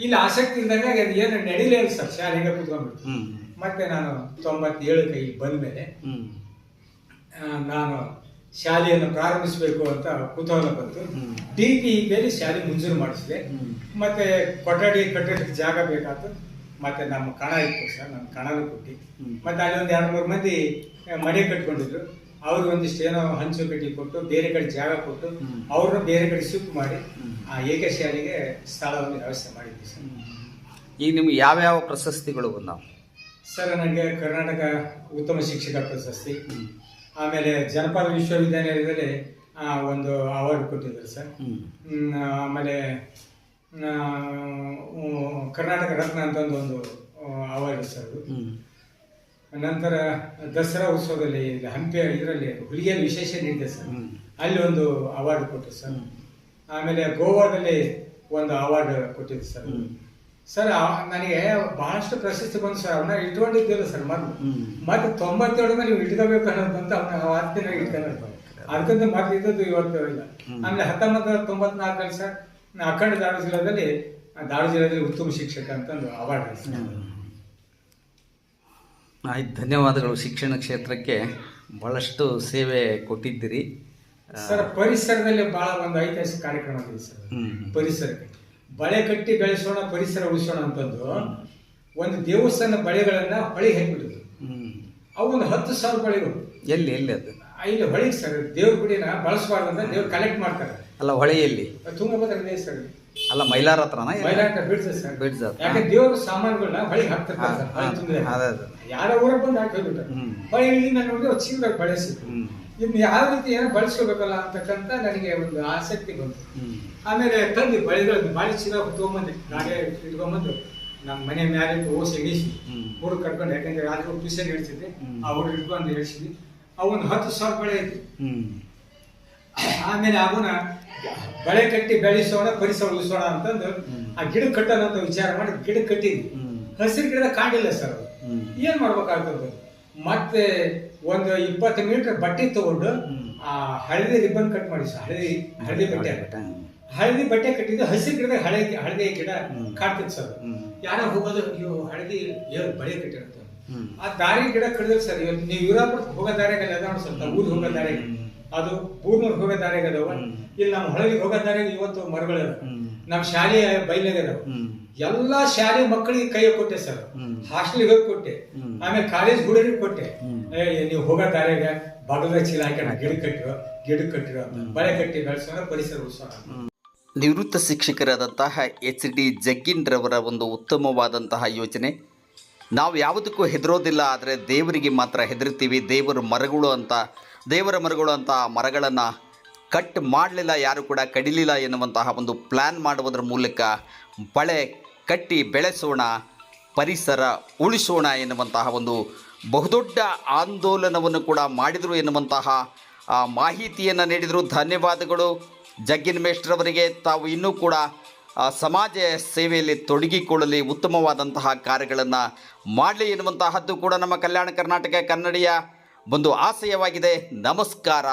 ಇಲ್ಲಿ ಆಸಕ್ತಿ ಇದ್ದಾಗ ಅದು ಏನು ನಡೀಲೇ ಇಲ್ಲ ಸರ್, ಶಾಲೆ ಹೆಂಗ ಕೂತ್ಕೊಂಡ್ಬಿಟ್ಟು. ಮತ್ತೆ ನಾನು 97ಕ್ಕೆ ಇಲ್ಲಿ ಬಂದ ಮೇಲೆ ನಾನು ಶಾಲೆಯನ್ನು ಪ್ರಾರಂಭಿಸಬೇಕು ಅಂತ ಕುತೂಹಲ ಬಂತು. DPEPಯಲ್ಲಿ ಶಾಲೆ ಮಂಜೂರು ಮಾಡಿಸಿದೆ. ಮತ್ತೆ ಕೊಠಡಿ ಕಟ್ಟಡಕ್ಕೆ ಜಾಗ ಬೇಕಾಯ್ತು. ಮತ್ತೆ ನಮ್ಮ ಕಣ ಇತ್ತು ಸರ್, ನನ್ನ ಕಣಲು ಕೊಟ್ಟು ಮತ್ತೆ ಅಲ್ಲಿ ಒಂದು 2-3 ಮಂದಿ ಮನೆ ಕಟ್ಕೊಂಡಿದ್ರು. ಅವ್ರಿಗೆ ಒಂದಿಷ್ಟು ಏನೋ ಹಂಚು ಕಟ್ಟಿ ಕೊಟ್ಟು ಬೇರೆ ಕಡೆ ಜಾಗ ಕೊಟ್ಟು ಅವ್ರನ್ನ ಬೇರೆ ಕಡೆ ಶಿಫ್ಟ್ ಮಾಡಿ ಆ ಏಕ ಶಾಲೆಗೆ ಸ್ಥಳವನ್ನು ವ್ಯವಸ್ಥೆ ಮಾಡಿದ್ವಿ ಸರ್. ಈಗ ನಿಮ್ಗೆ ಯಾವ್ಯಾವ ಪ್ರಶಸ್ತಿಗಳು ಬಂದಾವ ಸರ್? ನನಗೆ ಕರ್ನಾಟಕ ಉತ್ತಮ ಶಿಕ್ಷಕ ಪ್ರಶಸ್ತಿ, ಆಮೇಲೆ ಜನಪದ ವಿಶ್ವವಿದ್ಯಾನಿಲಯದಲ್ಲಿ ಒಂದು ಅವಾರ್ಡ್ ಕೊಟ್ಟಿದ್ದಾರೆ ಸರ್. ಆಮೇಲೆ ಕರ್ನಾಟಕ ರತ್ನ ಅಂತ ಒಂದು ಅವಾರ್ಡ್ ಸರ್. ನಂತರ ದಸರಾ ಉತ್ಸವದಲ್ಲಿ ಹಂಪಿ ಇದರಲ್ಲಿ ಹುಲಿಗೆಯಲ್ಲಿ ವಿಶೇಷ ನೀಡಿದೆ ಸರ್, ಅಲ್ಲಿ ಒಂದು ಅವಾರ್ಡ್ ಕೊಟ್ಟರು ಸರ್. ಆಮೇಲೆ ಗೋವಾದಲ್ಲಿ ಒಂದು ಅವಾರ್ಡ್ ಕೊಟ್ಟಿದೆ ಸರ್. ಸರ್ ನನಗೆ ಬಹಳಷ್ಟು ಪ್ರಶಸ್ತಿ ಬಂದು ಸರ್. ಅವನ್ನ ಇಟ್ಕೊಂಡಿದ್ದಿಲ್ಲ ಸರ್. ಮತ್ತೆ 97 ನೀವು ಇಟ್ಕೋಬೇಕು ಅನ್ನೋದಂತ ಅವನ ಆತ್ಮೀಯ ಇಟ್ಕೊಂಡು ಅದಕ್ಕಂತ ಮತ್ತೆ ಇದ್ದದ್ದು ಇವತ್ತು ಇಲ್ಲ. ಆಮೇಲೆ 1994 ಸರ್ ಅಖಂಡ ದಾವಣಗೆರೆ ಜಿಲ್ಲೆಯಲ್ಲಿ ಉತ್ತಮ ಶಿಕ್ಷಕ ಅಂತ ಒಂದು ಅವಾರ್ಡ್. ಆಯ್ತು, ಧನ್ಯವಾದಗಳು. ಶಿಕ್ಷಣ ಕ್ಷೇತ್ರಕ್ಕೆ ಬಹಳಷ್ಟು ಸೇವೆ ಕೊಟ್ಟಿದ್ದೀರಿ ಸರ್. ಪರಿಸರದಲ್ಲಿ ಬಹಳ ಒಂದು ಐತಿಹಾಸಿಕ ಕಾರ್ಯಕ್ರಮ ಇದೆ ಸರ್. ಪರಿಸರಕ್ಕೆ ಬಳೆ ಕಟ್ಟಿ ಬೆಳೆಸೋಣ, ಪರಿಸರ ಉಳಿಸೋಣ ಅಂತಂದು ಒಂದು ದೇವಸ್ಥಾನ ಬಳೆಗಳನ್ನ ಹೊಳಿಗೆ ಹಾಕಿಬಿಟ್ಟಿದ್ರು. ಅವು ಒಂದು 10,000 ಬಳೆಗಳು. ಎಲ್ಲಿ ಅದು ಇಲ್ಲಿ ಹೊಳಿಗೆ ಸರ್ ದೇವ್ರ ಗುಡಿನ ಬಳಸಬಾರ್ದು ಅಂತ ದೇವ್ರು ಕಲೆಕ್ಟ್ ಮಾಡ್ತಾರೆ. ಅಲ್ಲ ಹೊಳೆಯಲ್ಲಿ ತುಂಗಭದ್ರಾ ಇದೆ ಸರ್. ಅಲ್ಲ ಮೈಲಾರ ಹತ್ರನಾ ಮೈಲಾರ ಬಿಡ್ತದೆ ಸರ್. ಬಿಡ್ಸ ಯಾಕೆ ದೇವ್ರ ಸಾಮಾನುಗಳನ್ನ ಹೊಳಿಗೆ ಹಾಕ್ತಿರ್ತಾರೆ ಸರ್. ಹೊಳಿ ತುಂಬಿದ್ರೆ ಯಾರೋ ಊರಿಗೆ ಬಂದು ಹಾಕಿ ಹೋಗ್ಬಿಟ್ಟಾರೆ. ಹೊಳಿಗೆ ನಾನು ನೋಡಿ ಚೀಲದಾಗ ಬಳಸಿದ್ರು. ಇನ್ನು ಯಾವ ರೀತಿ ಏನೋ ಬಳಸ್ಕೋಬೇಕಲ್ಲ ಅಂತಕ್ಕಂಥ ನನಗೆ ಒಂದು ಆಸಕ್ತಿ ಬಂತು. ಆಮೇಲೆ ತಂದು ಬಳೆಗಳು ಬಾಳಿ ಚೀಲ ತೊಗೊಂಬಂದೆ, ಗಾಡಿ ಇಟ್ಕೊಂಬಂದು ನಮ್ಮ ಮನೆ ಮೇಲೆ ಓಸಿ ಇಳಿಸಿ ಹುಡುಗ ಕಟ್ಕೊಂಡು, ಯಾಕಂದ್ರೆ ರಾತ್ರಿ ಟ್ಯೂಷನ್ ಹೇಳ್ತಿದ್ದೆ, ಆ ಹುಡುಗ ಇಟ್ಕೊಂಡು ಹೇಳ್ಸಿದ್ವಿ. ಅವನು 10,000 ಬಳೆ ಐತಿ. ಆಮೇಲೆ ಅವನ ಬಳೆ ಕಟ್ಟಿ ಬೆಳೆಸೋಣ, ಪರಿಸರ ಉಳಿಸೋಣ ಅಂತಂದು ಆ ಗಿಡ ಕಟ್ಟೋಣ ಅಂತ ವಿಚಾರ ಮಾಡಿ ಗಿಡ ಕಟ್ಟಿದ್ವಿ. ಹಸಿರು ಗಿಡದ ಕಾಣಿಲ್ಲ ಸರ್. ಏನ್ ಮಾಡ್ಬೇಕಾಗ್ತದೆ, ಮತ್ತೆ ಒಂದು 20 ಮೀಟರ್ ಬಟ್ಟೆ ತಗೊಂಡು ಆ ಹಳದಿ ರಿಬ್ಬನ್ ಕಟ್ ಮಾಡಿ ಸರ್. ಹಳದಿ ಬಟ್ಟೆ ಕಟ್ಟಿದ್ದು ಹಸಿರು ಗಿಡದ ಹಳದಿ ಗಿಡ ಕಾಡ್ತಿತ್ತು ಸರ್. ಯಾರೋ ಹೋಗೋದು ನೀವು ಹಳದಿ ಬಳೆ ಕಟ್ಟಿರುತ್ತೆ, ಆ ದಾರಿ ಗಿಡ ಕಡಿದ್ರೆ ಸರ್. ನೀವು ಯುರೋಪ್ ಹೋಗೋ ದಾರಿಯಾಗಲ್ಲ ಅದ ನೋಡಿ ಸರ್, ಊರಿಗೆ ಹೋಗೋ ದಾರಿಗೆ ಅದು ಬೂರ್ನೂರ್ ಹೋಗೋ ದಾರಿಗೆ ಅದಾವ. ಇಲ್ಲಿ ನಮ್ಮ ಹೊಳಗೆ ಹೋಗೋ ದಾರಿಗೆ ಇವತ್ತು ಮರಗಳದ, ನಮ್ಮ ಶಾಲೆಯ ಬೈಲಾಗದಾವ. ಎಲ್ಲಾ ಶಾಲೆ ಮಕ್ಕಳಿಗೆ ಕೈ ಕೊಟ್ಟೆ ಸರ್, ಹಾಸ್ಟೆಲ್ಗೆ ಹೋಗಿ ಕೊಟ್ಟೆ, ಆಮೇಲೆ ಕಾಲೇಜ್ ಹುಡುಗರಿಗೆ ಕೊಟ್ಟೆ. ನೀವು ಹೋಗೋ ದಾರಿಗೆ ಬಾಗದ ಚೀಲ ಹಾಕೋಣ, ಗಿಡ ಕಟ್ಟಿರೋ ಬಳೆ ಕಟ್ಟಿ ಬೆಳೆಸೋಣ, ಪರಿಸರ ಉಳಿಸೋಣ. ನಿವೃತ್ತ ಶಿಕ್ಷಕರಾದಂತಹ HD ಜಗ್ಗಿನ್ರವರ ಒಂದು ಉತ್ತಮವಾದಂತಹ ಯೋಚನೆ. ನಾವು ಯಾವುದಕ್ಕೂ ಹೆದರೋದಿಲ್ಲ, ಆದರೆ ದೇವರಿಗೆ ಮಾತ್ರ ಹೆದರ್ತೀವಿ. ದೇವರ ಮರಗಳು ಅಂತ ಮರಗಳನ್ನು ಕಟ್ ಮಾಡಲಿಲ್ಲ, ಯಾರು ಕೂಡ ಕಡಿಲಿಲ್ಲ ಎನ್ನುವಂತಹ ಒಂದು ಪ್ಲ್ಯಾನ್ ಮಾಡುವುದರ ಮೂಲಕ ಬಳೆ ಕಟ್ಟಿ ಬೆಳೆಸೋಣ, ಪರಿಸರ ಉಳಿಸೋಣ ಎನ್ನುವಂತಹ ಒಂದು ಬಹುದೊಡ್ಡ ಆಂದೋಲನವನ್ನು ಕೂಡ ಮಾಡಿದರು ಎನ್ನುವಂತಹ ಮಾಹಿತಿಯನ್ನು ನೀಡಿದರು. ಧನ್ಯವಾದಗಳು ಜಗ್ಗಿನ್ ಮೇಷ್ಟ್ರವರಿಗೆ. ತಾವು ಇನ್ನೂ ಕೂಡ ಸಮಾಜ ಸೇವೆಯಲ್ಲಿ ತೊಡಗಿಕೊಳ್ಳಲಿ, ಉತ್ತಮವಾದಂತಹ ಕಾರ್ಯಗಳನ್ನು ಮಾಡಲಿ ಎನ್ನುವಂತಹದ್ದು ಕೂಡ ನಮ್ಮ ಕಲ್ಯಾಣ ಕರ್ನಾಟಕ ಕನ್ನಡಿಯ ಒಂದು ಆಶಯವಾಗಿದೆ. ನಮಸ್ಕಾರ.